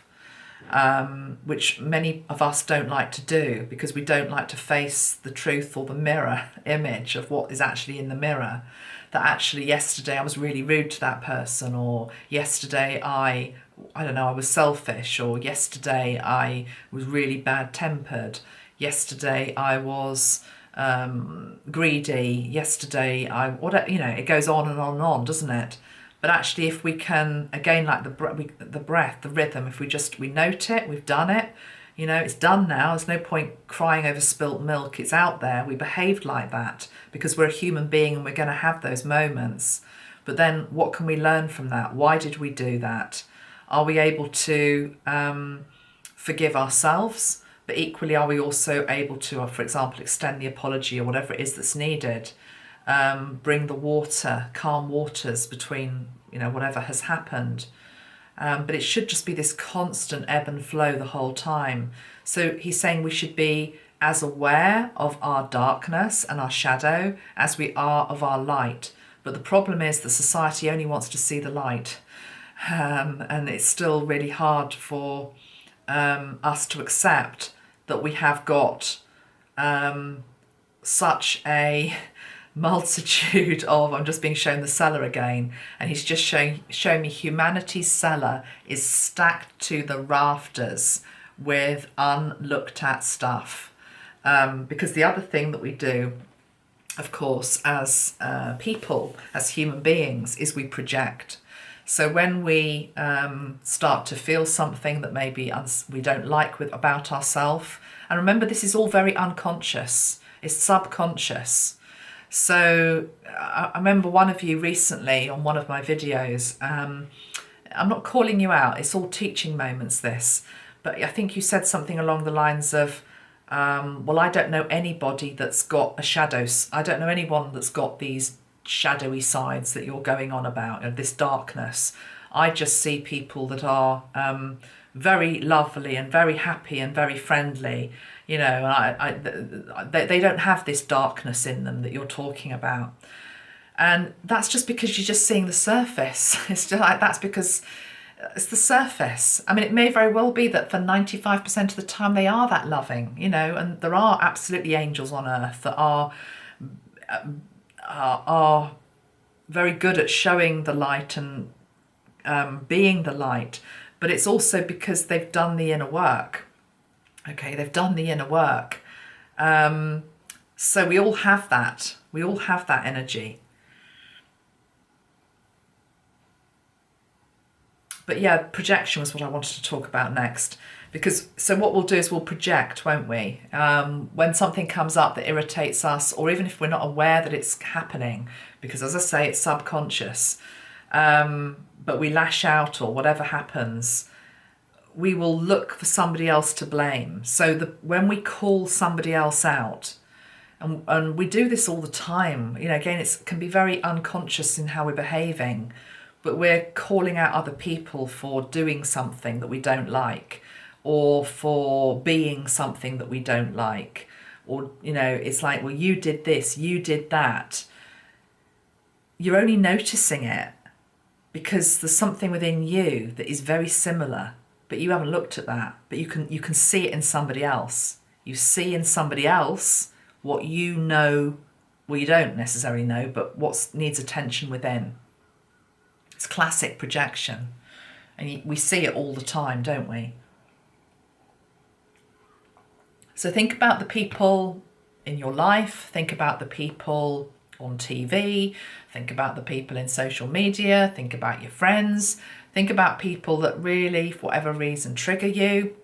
which many of us don't like to do, because we don't like to face the truth or the mirror image of what is actually in the mirror. That actually yesterday I was really rude to that person, or yesterday I don't know, I was selfish, or yesterday I was really bad tempered, yesterday I was greedy, yesterday you know, it goes on and on and on, doesn't it? But actually, if we can, again, like the breath, the rhythm, if we note it, we've done it, you know, it's done now. There's no point crying over spilt milk. It's out there. We behaved like that because we're a human being and we're going to have those moments. But then what can we learn from that? Why did we do that? Are we able to forgive ourselves? But equally, are we also able to, for example, extend the apology or whatever it is that's needed? Bring the water, calm waters between, you know, whatever has happened. But it should just be this constant ebb and flow the whole time. So he's saying we should be as aware of our darkness and our shadow as we are of our light. But the problem is that society only wants to see the light. And it's still really hard for us to accept that we have got such a multitude of, I'm just being shown the cellar again, and he's just showing me humanity's cellar is stacked to the rafters with unlooked at stuff. Because the other thing that we do, of course, as people, as human beings, is we project. So when we start to feel something that maybe we don't like about ourselves, and remember, this is all very unconscious, it's subconscious. So I remember one of you recently on one of my videos, I'm not calling you out, it's all teaching moments this, but I think you said something along the lines of, well, I don't know anybody that's got a shadow, I don't know anyone that's got these shadowy sides that you're going on about, and this darkness. I just see people that are very lovely and very happy and very friendly, you know, they don't have this darkness in them that you're talking about. And that's just because you're just seeing the surface. It's just like, that's because it's the surface. I mean, it may very well be that for 95% of the time they are that loving, you know, and there are absolutely angels on earth that are very good at showing the light and being the light. But it's also because they've done the inner work. Okay, they've done the inner work. So we all have that. We all have that energy. But yeah, projection was what I wanted to talk about next. Because, so what we'll do is we'll project, won't we? When something comes up that irritates us, or even if we're not aware that it's happening, because as I say, it's subconscious, but we lash out or whatever happens, we will look for somebody else to blame. So when we call somebody else out, And we do this all the time. You know, again, it can be very unconscious in how we're behaving, but we're calling out other people for doing something that we don't like, or for being something that we don't like. Or, you know, it's like, well, you did this, you did that. You're only noticing it because there's something within you that is very similar, but you haven't looked at that. But you can see it in somebody else. You see in somebody else what you know, well, you don't necessarily know, but what needs attention within. It's classic projection. And we see it all the time, don't we? So think about the people in your life. Think about the people on TV. Think about the people in social media. Think about your friends. Think about people that really, for whatever reason, trigger you,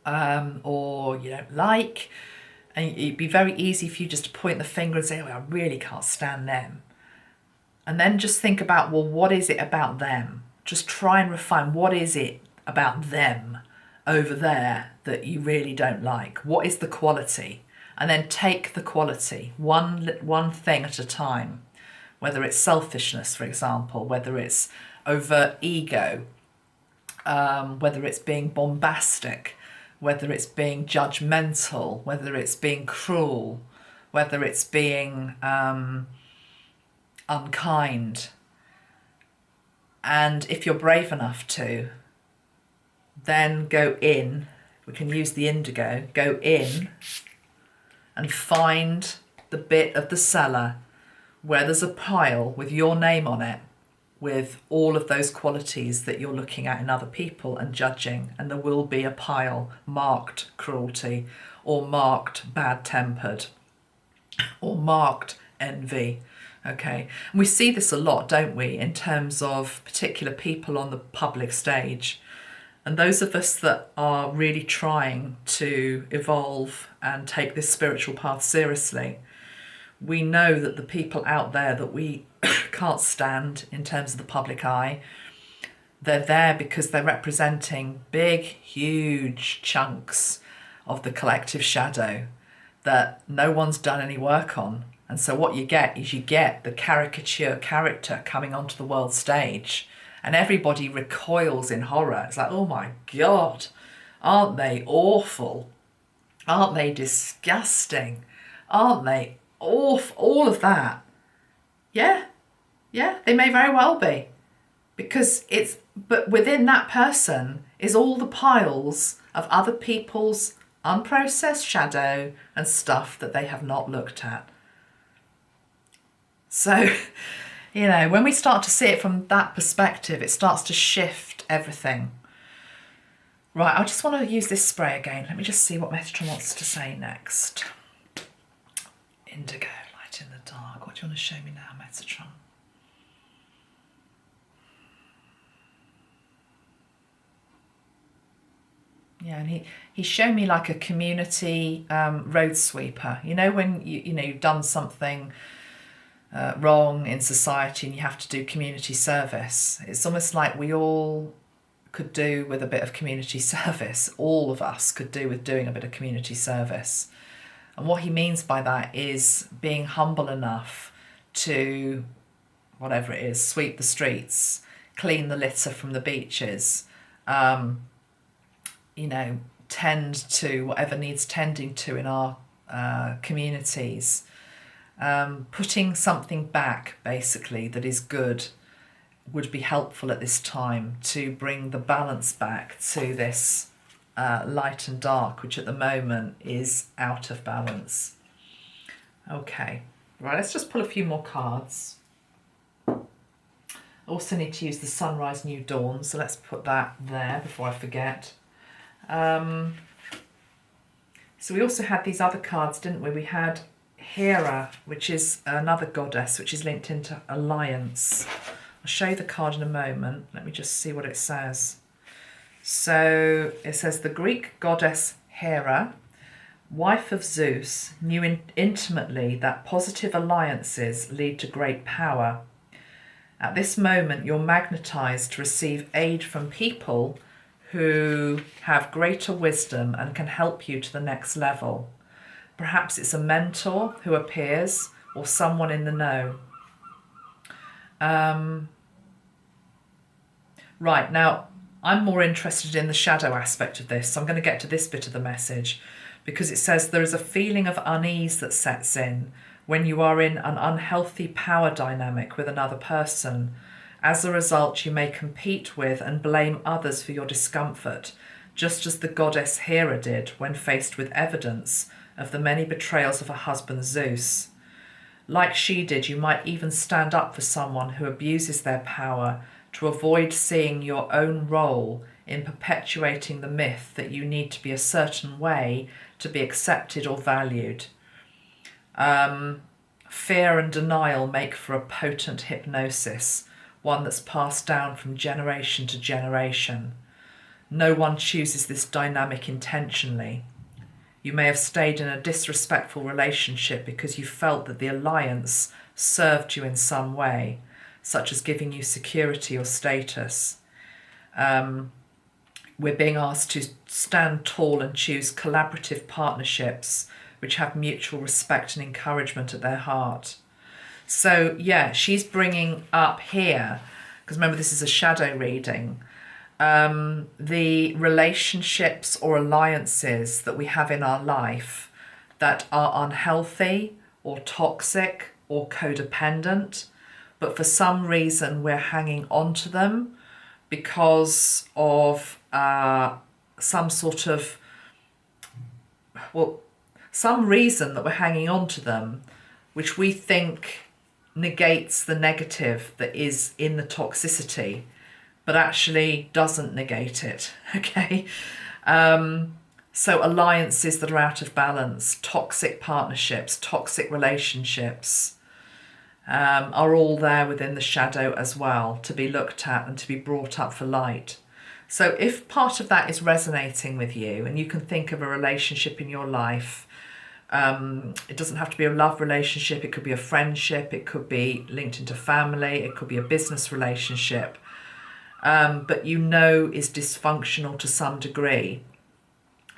or you don't like. And it'd be very easy for you just to point the finger and say, oh, I really can't stand them. And then just think about, well, what is it about them? Just try and refine, what is it about them over there that you really don't like? What is the quality? And then take the quality, one thing at a time. Whether it's selfishness, for example, whether it's overt ego, whether it's being bombastic, whether it's being judgmental, whether it's being cruel, whether it's being unkind. And if you're brave enough to, then go in, we can use the indigo, go in and find the bit of the cellar where there's a pile with your name on it, with all of those qualities that you're looking at in other people and judging. And there will be a pile marked cruelty, or marked bad-tempered, or marked envy. Okay, and we see this a lot, don't we, in terms of particular people on the public stage. And those of us that are really trying to evolve and take this spiritual path seriously, we know that the people out there that we can't stand in terms of the public eye, they're there because they're representing big, huge chunks of the collective shadow that no one's done any work on. And so what you get is you get the caricature character coming onto the world stage, and everybody recoils in horror. It's like, oh my God, aren't they awful? Aren't they disgusting? Aren't they awful? All of that. Yeah, they may very well be. But within that person is all the piles of other people's unprocessed shadow and stuff that they have not looked at. So, you know, when we start to see it from that perspective, it starts to shift everything. Right, I just want to use this spray again. Let me just see what Metatron wants to say next. Indigo, light in the dark. What do you want to show me now, Metatron? Yeah, and he's shown me like a community road sweeper. You know, when you've done something wrong in society and you have to do community service. It's almost like we all could do with a bit of community service. All of us could do with doing a bit of community service. And what he means by that is being humble enough to, whatever it is, sweep the streets, clean the litter from the beaches, tend to whatever needs tending to in our communities. Putting something back, basically, that is good would be helpful at this time to bring the balance back to this light and dark, which at the moment is out of balance. Okay, right, let's just pull a few more cards. Also need to use the sunrise, new dawn, so let's put that there before I forget. So we also had these other cards, didn't we? We had Hera, which is another goddess, which is linked into alliance. I'll show you the card in a moment. Let me just see what it says. So it says the Greek goddess Hera, wife of Zeus, knew intimately that positive alliances lead to great power. At this moment, you're magnetized to receive aid from people who have greater wisdom and can help you to the next level. Perhaps it's a mentor who appears or someone in the know. Right, now I'm more interested in the shadow aspect of this. So I'm going to get to this bit of the message because it says there is a feeling of unease that sets in when you are in an unhealthy power dynamic with another person. As a result, you may compete with and blame others for your discomfort, just as the goddess Hera did when faced with evidence of the many betrayals of her husband Zeus. Like she did, you might even stand up for someone who abuses their power to avoid seeing your own role in perpetuating the myth that you need to be a certain way to be accepted or valued. Fear and denial make for a potent hypnosis, one that's passed down from generation to generation. No one chooses this dynamic intentionally. You may have stayed in a disrespectful relationship because you felt that the alliance served you in some way, such as giving you security or status. We're being asked to stand tall and choose collaborative partnerships which have mutual respect and encouragement at their heart. So yeah, she's bringing up here, because remember this is a shadow reading, the relationships or alliances that we have in our life that are unhealthy or toxic or codependent, but for some reason we're hanging on to them because of some sort of, some reason that we're hanging on to them, which we think negates the negative that is in the toxicity, but actually doesn't negate it, okay? So alliances that are out of balance, toxic partnerships, toxic relationships, are all there within the shadow as well, to be looked at and to be brought up for light. So if part of that is resonating with you and you can think of a relationship in your life, it doesn't have to be a love relationship, it could be a friendship, it could be linked into family, it could be a business relationship, but you know is dysfunctional to some degree,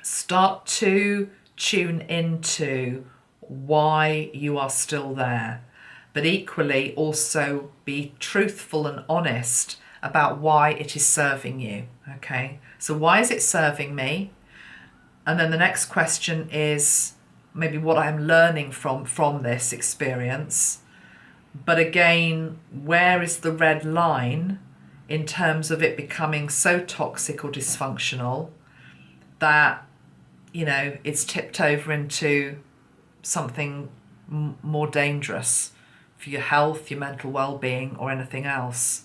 start to tune into why you are still there, but equally also be truthful and honest about why it is serving you, okay? So why is it serving me? And then the next question is maybe what I'm learning from this experience. But again, where is the red line in terms of it becoming so toxic or dysfunctional that, you know, it's tipped over into something more dangerous for your health, your mental well-being, or anything else?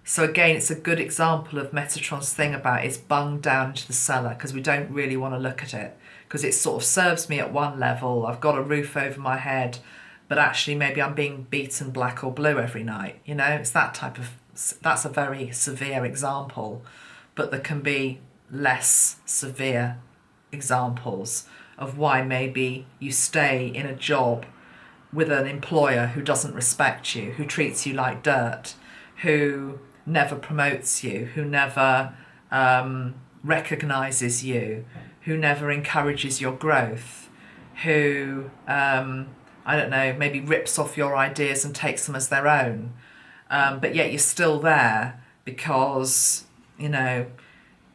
So again, it's a good example of Metatron's thing about it's bunged down into the cellar, because we don't really want to look at it, because it sort of serves me at one level. I've got a roof over my head, but actually maybe I'm being beaten black or blue every night. You know, it's that type of, that's a very severe example, but there can be less severe examples of why maybe you stay in a job with an employer who doesn't respect you, who treats you like dirt, who never promotes you, who never recognises you, who never encourages your growth, who, I don't know, maybe rips off your ideas and takes them as their own. But yet you're still there because, you know,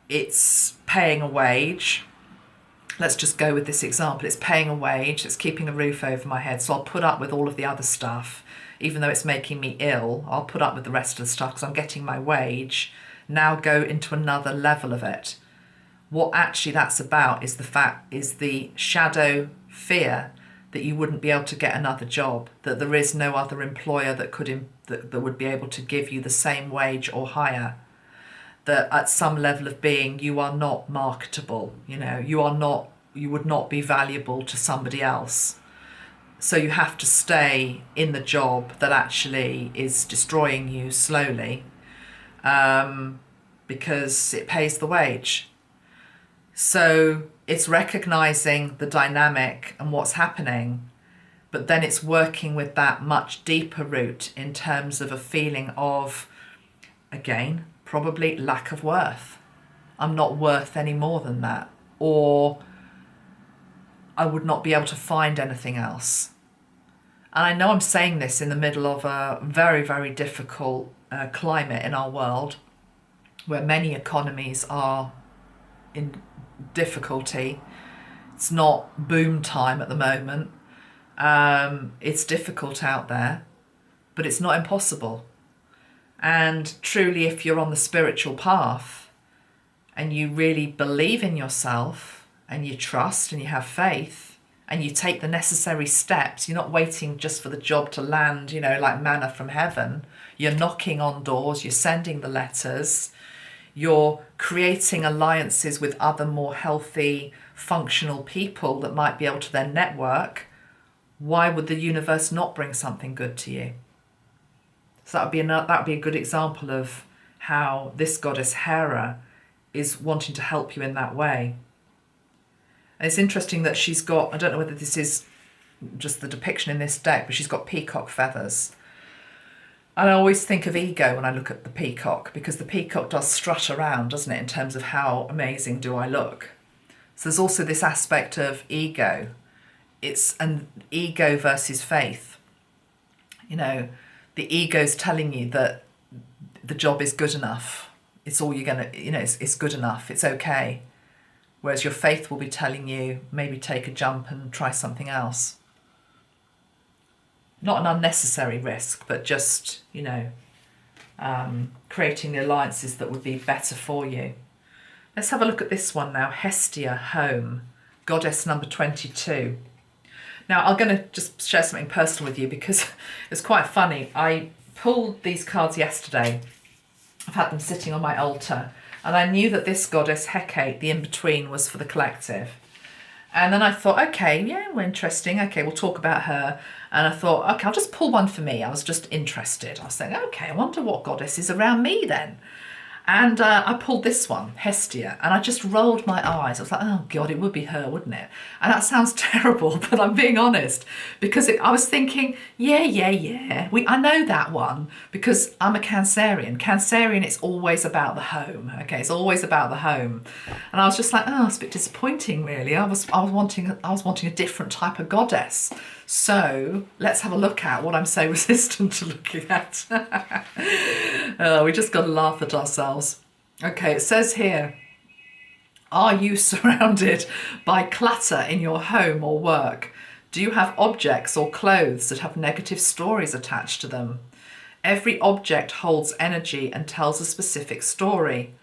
it's paying a wage. Let's just go with this example. It's paying a wage, it's keeping a roof over my head, so I'll put up with all of the other stuff. Even though it's making me ill, I'll put up with the rest of the stuff because I'm getting my wage. Now go into another level of it. What actually that's about is the shadow fear that you wouldn't be able to get another job, that there is no other employer that would be able to give you the same wage or higher. That at some level of being you are not marketable, you know, you would not be valuable to somebody else. So you have to stay in the job that actually is destroying you slowly, because it pays the wage. So it's recognizing the dynamic and what's happening, but then it's working with that much deeper root in terms of a feeling of, again, probably lack of worth. I'm not worth any more than that. Or I would not be able to find anything else. And I know I'm saying this in the middle of a very, very difficult climate in our world, where many economies are in difficulty. It's not boom time at the moment. It's difficult out there, but it's not impossible. And truly, if you're on the spiritual path and you really believe in yourself and you trust and you have faith and you take the necessary steps, you're not waiting just for the job to land, you know, like manna from heaven. You're knocking on doors, you're sending the letters, you're creating alliances with other more healthy, functional people that might be able to then network. Why would the universe not bring something good to you? So that would be a good example of how this goddess Hera is wanting to help you in that way. And it's interesting that she's got, I don't know whether this is just the depiction in this deck, but she's got peacock feathers. And I always think of ego when I look at the peacock, because the peacock does strut around, doesn't it, in terms of how amazing do I look. So there's also this aspect of ego. It's an ego versus faith. You know, the ego's telling you that the job is good enough. It's all you're going to, you know, it's good enough. It's okay. Whereas your faith will be telling you, maybe take a jump and try something else. Not an unnecessary risk, but just, you know, creating the alliances that would be better for you. Let's have a look at this one now. Hestia, home, goddess number 22. Now, I'm going to just share something personal with you because it's quite funny. I pulled these cards yesterday. I've had them sitting on my altar. And I knew that this goddess, Hecate, the in-between, was for the collective. And then I thought, okay, yeah, well, interesting. Okay, we'll talk about her. And I thought, okay, I'll just pull one for me. I was just interested. I was saying, okay, I wonder what goddess is around me then. And I pulled this one, Hestia, and I just rolled my eyes. I was like, oh God, it would be her, wouldn't it? And that sounds terrible, but I'm being honest, because I was thinking, yeah. I know that one because I'm a Cancerian. Cancerian, it's always about the home. Okay, it's always about the home. And I was just like, oh, it's a bit disappointing, really. I was wanting a different type of goddess. So let's have a look at what I'm so resistant to looking at. We just got to laugh at ourselves. Okay, it says here, are you surrounded by clutter in your home or work? Do you have objects or clothes that have negative stories attached to them? Every object holds energy and tells a specific story.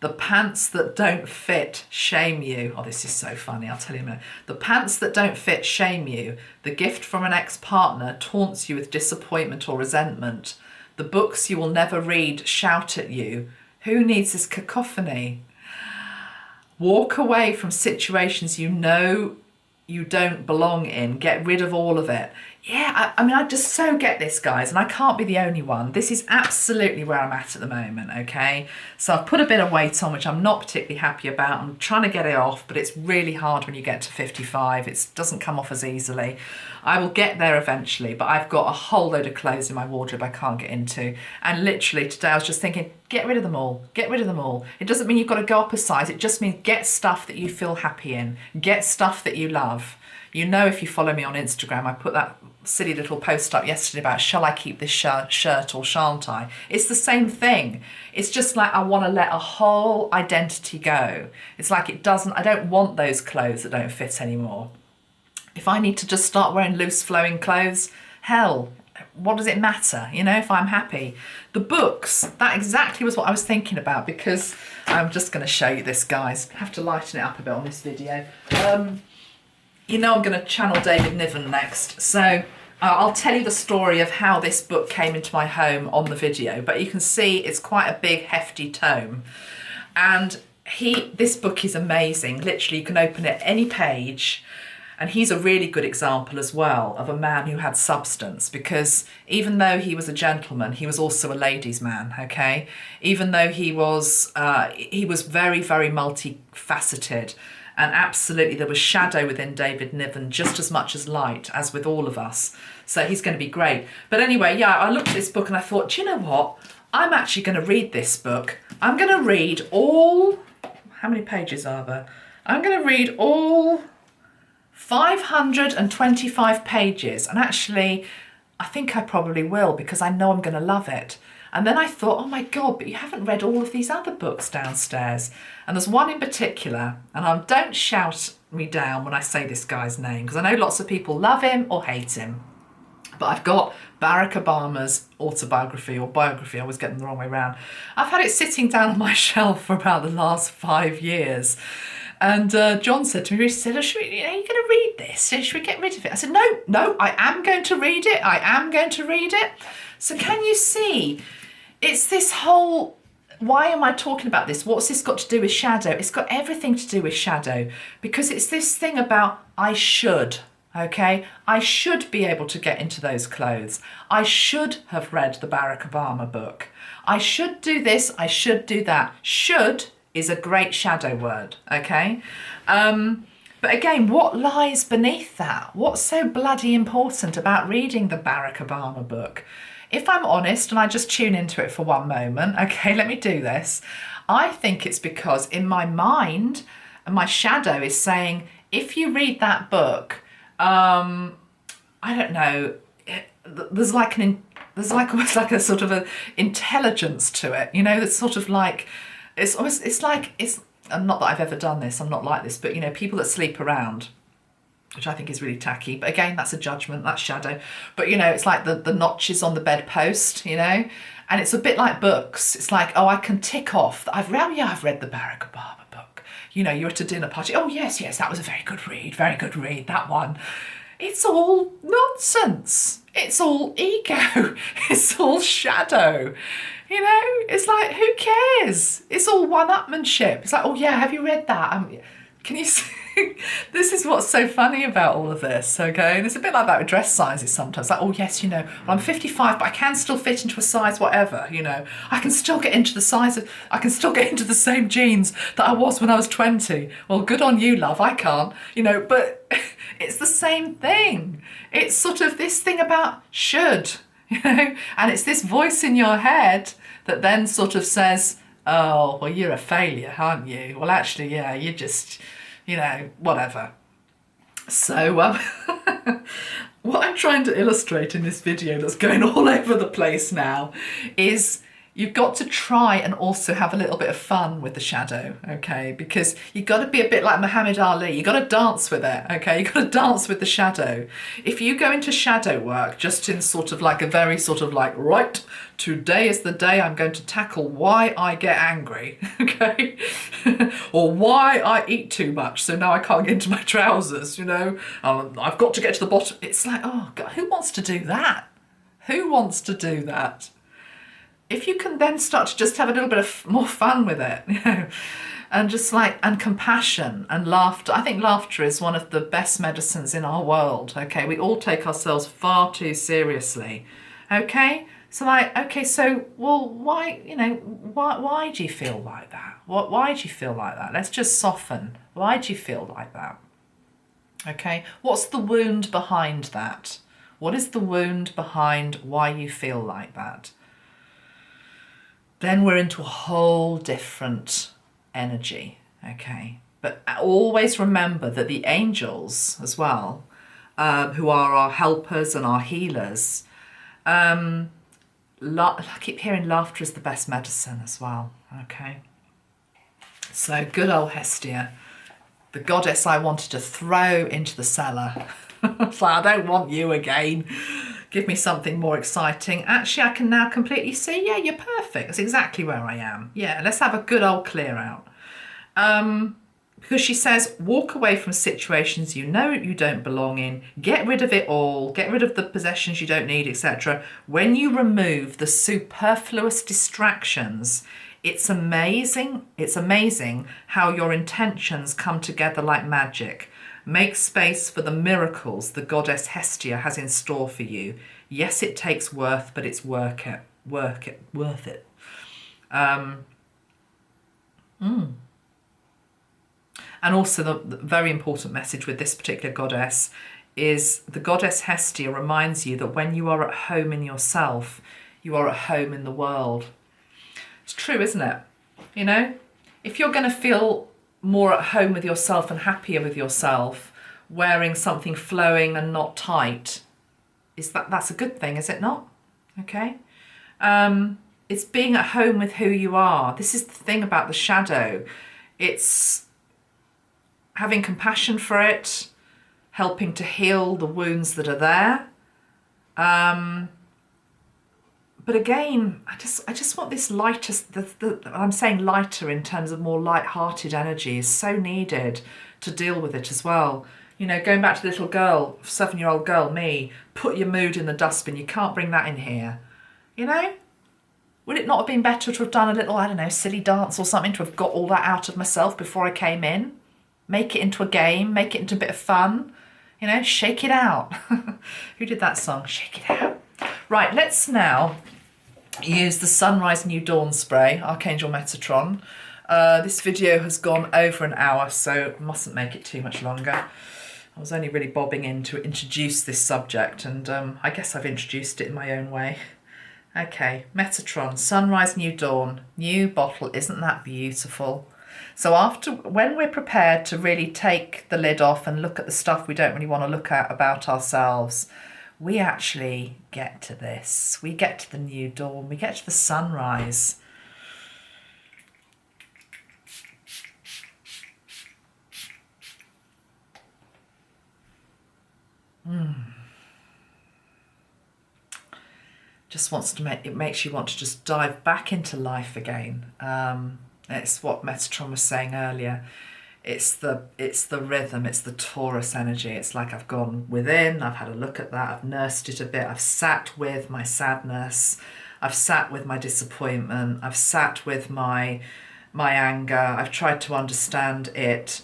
The pants that don't fit shame you. Oh, this is so funny, I'll tell you in a minute. The pants that don't fit shame you. The gift from an ex-partner taunts you with disappointment or resentment. The books you will never read shout at you. Who needs this cacophony? Walk away from situations you know you don't belong in. Get rid of all of it. Yeah, I mean, I just so get this, guys, and I can't be the only one. This is absolutely where I'm at the moment, okay? So I've put a bit of weight on, which I'm not particularly happy about. I'm trying to get it off, but it's really hard when you get to 55. It doesn't come off as easily. I will get there eventually, but I've got a whole load of clothes in my wardrobe I can't get into. And literally today I was just thinking, get rid of them all. Get rid of them all. It doesn't mean you've got to go up a size. It just means get stuff that you feel happy in. Get stuff that you love. You know, if you follow me on Instagram, I put that silly little post up yesterday about shall I keep this shirt or shan't I? It's the same thing. It's just like I want to let a whole identity go. It's like I don't want those clothes that don't fit anymore. If I need to just start wearing loose flowing clothes, hell, what does it matter, you know, if I'm happy? The books, that exactly was what I was thinking about, because I'm just going to show you this, guys. I have to lighten it up a bit on this video. You know I'm going to channel David Niven next, so I'll tell you the story of how this book came into my home on the video, but you can see it's quite a big, hefty tome. And this book is amazing. Literally, you can open it any page, and he's a really good example as well of a man who had substance, because even though he was a gentleman, he was also a ladies' man, okay? Even though he was very, very multifaceted. And absolutely, there was shadow within David Niven just as much as light, as with all of us. So he's going to be great. But anyway, yeah, I looked at this book and I thought, do you know what? I'm actually going to read this book. I'm going to read all... How many pages are there? I'm going to read all 525 pages. And actually, I think I probably will because I know I'm going to love it. And then I thought, oh my God, but you haven't read all of these other books downstairs. And there's one in particular, and don't shout me down when I say this guy's name, because I know lots of people love him or hate him. But I've got Barack Obama's autobiography or biography, I always get them the wrong way around. I've had it sitting down on my shelf for about the last 5 years. And John said to me, he said, are you going to read this? Should we get rid of it? I said, no, I am going to read it. I am going to read it. So can you see, it's this whole, why am I talking about this? What's this got to do with shadow? It's got everything to do with shadow, because it's this thing about I should, okay? I should be able to get into those clothes. I should have read the Barack Obama book. I should do this. I should do that. Should is a great shadow word, okay? But again, what lies beneath that? What's so bloody important about reading the Barack Obama book? If I'm honest, and I just tune into it for one moment, okay, let me do this. I think it's because in my mind, my shadow is saying, if you read that book, I don't know, there's almost like a sort of an intelligence to it, you know, that's sort of like, it's and not that I've ever done this, I'm not like this, but you know, people that sleep around, which I think is really tacky, but again, that's a judgment, that's shadow. But you know, it's like the notches on the bedpost, you know, and it's a bit like books. It's like, oh, I can tick off that I've read the Barack Obama book. You know, you're at a dinner party. Oh yes, that was a very good read, that one. It's all nonsense. It's all ego. It's all shadow. You know, it's like, who cares? It's all one-upmanship. It's like, oh yeah, have you read that? Can you see? This is what's so funny about all of this, okay? And it's a bit like that with dress sizes sometimes. Like, oh yes, you know, well, I'm 55, but I can still fit into a size whatever, you know. I can still get into the same jeans that I was when I was 20. Well, good on you, love, I can't, you know, but it's the same thing. It's sort of this thing about should, you know, and it's this voice in your head that then sort of says, oh, well, you're a failure, aren't you? Well, actually, yeah, you're just, you know, whatever. So what I'm trying to illustrate in this video that's going all over the place now is you've got to try and also have a little bit of fun with the shadow, okay? Because you've got to be a bit like Muhammad Ali. You've got to dance with it, okay? You've got to dance with the shadow. If you go into shadow work just in sort of like a very sort of like, right, today is the day I'm going to tackle why I get angry, okay? Or why I eat too much, so now I can't get into my trousers, you know? I've got to get to the bottom. It's like, oh God, who wants to do that? Who wants to do that? If you can then start to just have a little bit of more fun with it, you know, and just like, and compassion and laughter. I think laughter is one of the best medicines in our world, okay? We all take ourselves far too seriously, okay? So like, okay, so, well, why, you know, why do you feel like that? Why do you feel like that? Let's just soften. Why do you feel like that? Okay, what's the wound behind that? What is the wound behind why you feel like that? Then we're into a whole different energy, okay? But always remember that the angels as well, who are our helpers and our healers, I keep hearing laughter is the best medicine as well, okay? So good old Hestia, the goddess I wanted to throw into the cellar. So I don't want you again. Give me something more exciting. Actually, I can now completely see, yeah, you're perfect. That's exactly where I am. Yeah, let's have a good old clear out. Because she says, walk away from situations you know you don't belong in. Get rid of it all. Get rid of the possessions you don't need, etc. When you remove the superfluous distractions, it's amazing how your intentions come together like magic. Make space for the miracles the goddess Hestia has in store for you. Yes, it takes worth, but it's worth it. And also the very important message with this particular goddess is the goddess Hestia reminds you that when you are at home in yourself, you are at home in the world. It's true, isn't it? You know, if you're going to feel more at home with yourself and happier with yourself, wearing something flowing and not tight, that's a good thing, is it not? Okay. It's being at home with who you are. This is the thing about the shadow. It's having compassion for it, helping to heal the wounds that are there. But again, I just want this lighter, I'm saying lighter in terms of more light-hearted energy is so needed to deal with it as well. You know, going back to the little girl, 7-year-old girl, me, put your mood in the dustbin. You can't bring that in here. You know? Would it not have been better to have done a little, I don't know, silly dance or something, to have got all that out of myself before I came in? Make it into a game, make it into a bit of fun. You know, shake it out. Who did that song? Shake it out. Right, let's now use the Sunrise New Dawn spray, Archangel Metatron. This video has gone over an hour, so mustn't make it too much longer. I was only really bobbing in to introduce this subject, and I guess I've introduced it in my own way. Okay, Metatron, Sunrise New Dawn, new bottle, isn't that beautiful? So when we're prepared to really take the lid off and look at the stuff we don't really want to look at about ourselves, we actually get to this. We get to the new dawn, we get to the sunrise. Just wants to it makes you want to just dive back into life again. It's what Metatron was saying earlier. It's the rhythm, it's the Torus energy. It's like I've gone within, I've had a look at that, I've nursed it a bit, I've sat with my sadness, I've sat with my disappointment, I've sat with my anger, I've tried to understand it,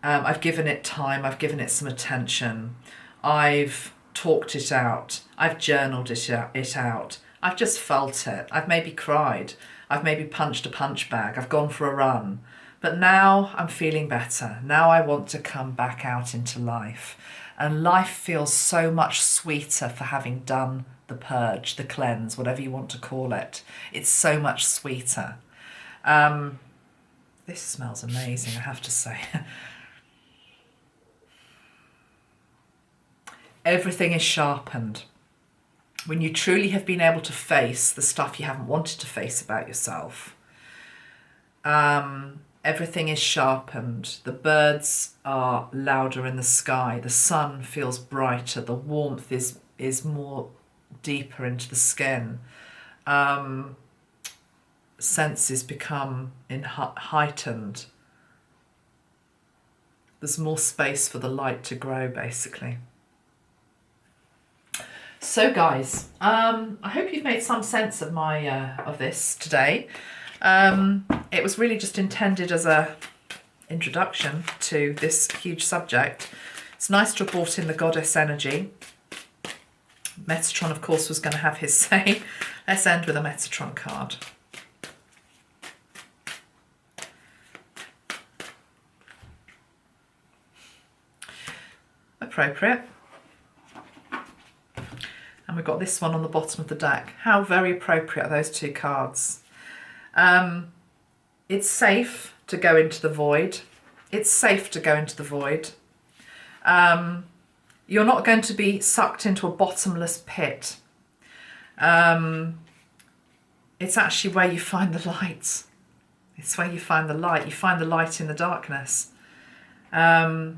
I've given it time, I've given it some attention, I've talked it out, I've journaled it out, I've just felt it, I've maybe cried, I've maybe punched a punch bag, I've gone for a run. But now I'm feeling better. Now I want to come back out into life. And life feels so much sweeter for having done the purge, the cleanse, whatever you want to call it. It's so much sweeter. This smells amazing, I have to say. Everything is sharpened. When you truly have been able to face the stuff you haven't wanted to face about yourself, everything is sharpened. The birds are louder in the sky. The sun feels brighter. The warmth is more deeper into the skin. Senses become heightened. There's more space for the light to grow, basically. So, guys, I hope you've made some sense of of this today. It was really just intended as a introduction to this huge subject. It's nice to have brought in the goddess energy. Metatron, of course, was going to have his say. Let's end with a Metatron card. Appropriate. And we've got this one on the bottom of the deck. How very appropriate are those two cards? It's safe to go into the void. It's safe to go into the void. You're not going to be sucked into a bottomless pit. It's actually where you find the light. It's where you find the light. You find the light in the darkness. And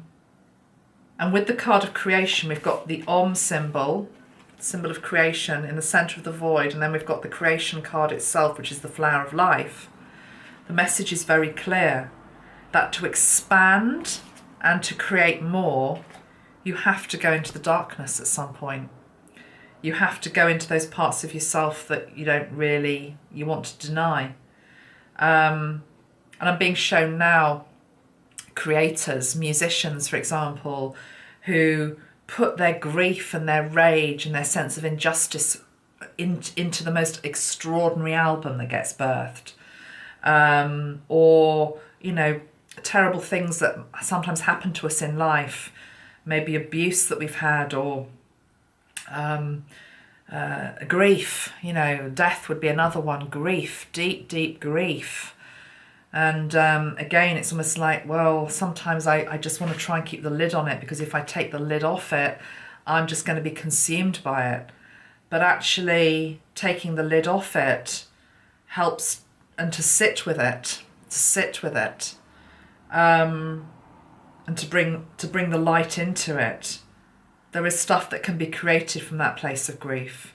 with the card of creation, we've got the Om symbol of creation in the center of the void, and then we've got the creation card itself, which is the flower of life. The message is very clear that to expand and to create more, you have to go into the darkness at some point. You have to go into those parts of yourself that you want to deny. And I'm being shown now creators, musicians, for example, who put their grief and their rage and their sense of injustice into the most extraordinary album that gets birthed. Or, terrible things that sometimes happen to us in life, maybe abuse that we've had, or grief, death would be another one. Grief, deep, deep grief. And again, it's almost like, well, sometimes I just want to try and keep the lid on it, because if I take the lid off it, I'm just going to be consumed by it. But actually taking the lid off it helps, and to sit with it, and to bring the light into it. There is stuff that can be created from that place of grief.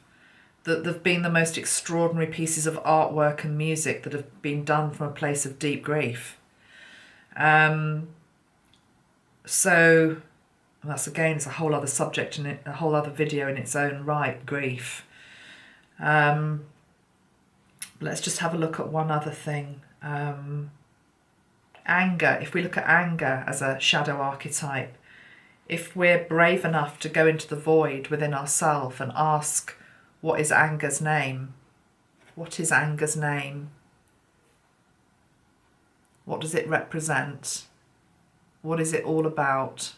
That there've been the most extraordinary pieces of artwork and music that have been done from a place of deep grief. So that's, again, it's a whole other subject and a whole other video in its own right, grief. Let's just have a look at one other thing. Anger. If we look at anger as a shadow archetype, if we're brave enough to go into the void within ourselves and ask, what is anger's name? What is anger's name? What does it represent? What is it all about?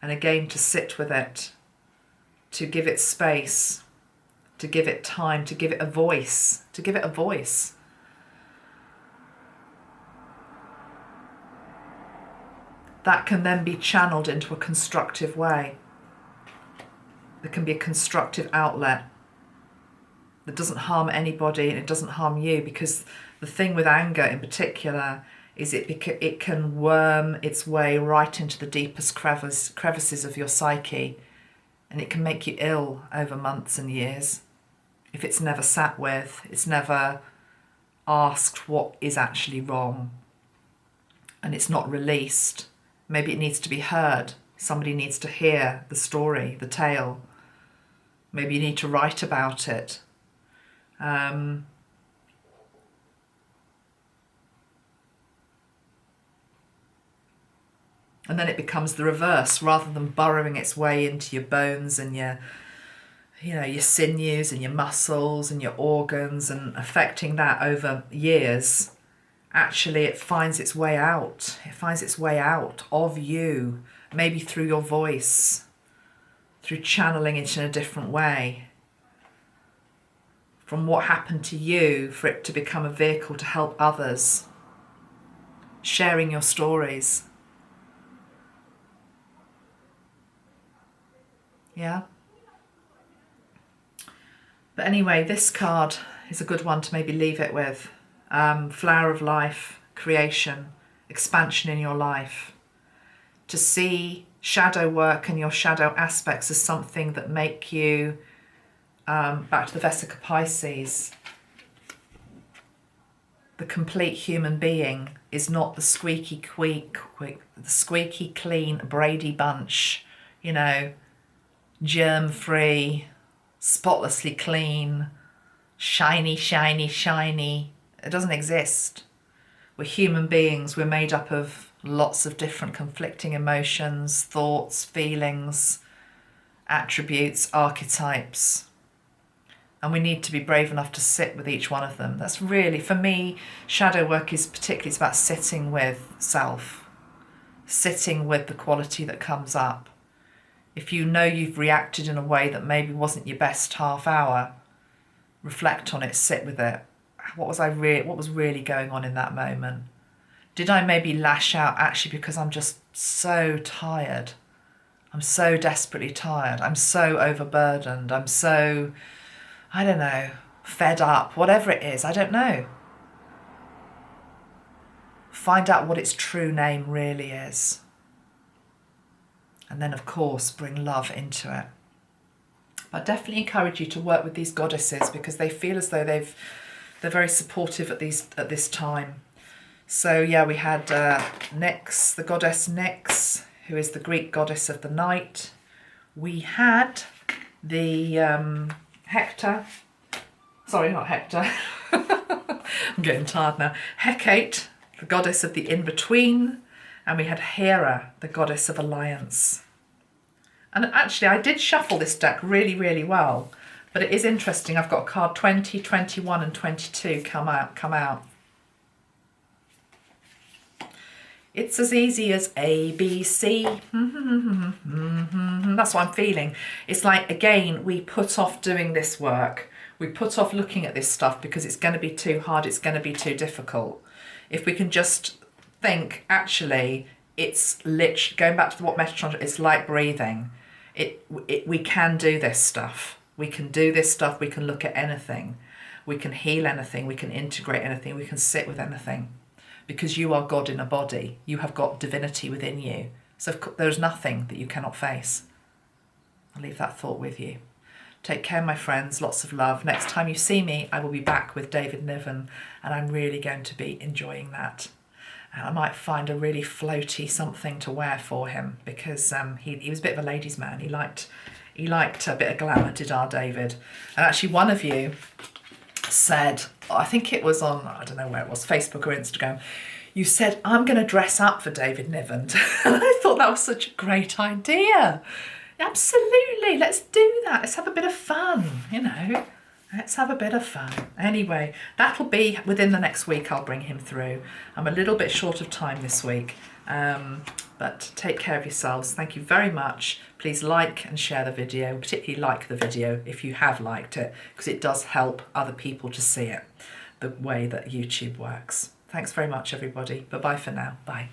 And again, to sit with it, to give it space, to give it time, to give it a voice, That can then be channeled into a constructive way. There can be a constructive outlet that doesn't harm anybody, and it doesn't harm you, because the thing with anger in particular is it can worm its way right into the deepest crevices of your psyche, and it can make you ill over months and years if it's never sat with, it's never asked what is actually wrong, and it's not released. Maybe it needs to be heard. Somebody needs to hear the story, the tale. Maybe you need to write about it. And then it becomes the reverse. Rather than burrowing its way into your bones and your sinews and your muscles and your organs and affecting that over years, actually it finds its way out. It finds its way out of you, maybe through your voice, through channeling it in a different way. From what happened to you, for it to become a vehicle to help others. Sharing your stories. Yeah? But anyway, this card is a good one to maybe leave it with. Flower of life, creation, expansion in your life. To see shadow work and your shadow aspects as something that make you, back to the Vesica Pisces, the complete human being is not the squeaky clean Brady Bunch, germ-free, spotlessly clean, shiny, shiny, shiny. It doesn't exist. We're human beings. We're made up of lots of different conflicting emotions, thoughts, feelings, attributes, archetypes. And we need to be brave enough to sit with each one of them. That's really, for me, shadow work is particularly, it's about sitting with self, sitting with the quality that comes up. If you know you've reacted in a way that maybe wasn't your best half hour, reflect on it, sit with it. What was really going on in that moment? Did I maybe lash out actually because I'm just so tired? I'm so desperately tired. I'm so overburdened. I'm so, I don't know, fed up, whatever it is, I don't know. Find out what its true name really is. And then, of course, bring love into it. But I definitely encourage you to work with these goddesses, because they feel as though they're very supportive at this time. So yeah, we had Nyx, the goddess Nyx, who is the Greek goddess of the night. We had the Hector. Sorry, not Hector. I'm getting tired now. Hecate, the goddess of the in-between. And we had Hera, the goddess of alliance. And actually, I did shuffle this deck really, really well. But it is interesting. I've got card 20, 21 and 22 come out. It's as easy as A, B, C. That's what I'm feeling. It's like, again, we put off doing this work. We put off looking at this stuff because it's going to be too hard. It's going to be too difficult. If we can just think, actually, it's literally, going back to what Metatron, it's like breathing. We can do this stuff. We can do this stuff. We can look at anything. We can heal anything. We can integrate anything. We can sit with anything. Because you are God in a body. You have got divinity within you. So there's nothing that you cannot face. I'll leave that thought with you. Take care, my friends. Lots of love. Next time you see me, I will be back with David Niven, and I'm really going to be enjoying that. And I might find a really floaty something to wear for him, because he was a bit of a ladies' man. He liked a bit of glamour, did our David. And actually one of you said, I think it was on, I don't know where it was, Facebook or Instagram, you said, I'm going to dress up for David Niven. And I thought that was such a great idea. Absolutely, let's do that. Let's have a bit of fun, you know. Let's have a bit of fun. Anyway, that'll be within the next week. I'll bring him through. I'm a little bit short of time this week, but take care of yourselves. Thank you very much. Please like and share the video, particularly like the video if you have liked it, because it does help other people to see it, the way that YouTube works. Thanks very much, everybody. Bye-bye for now. Bye.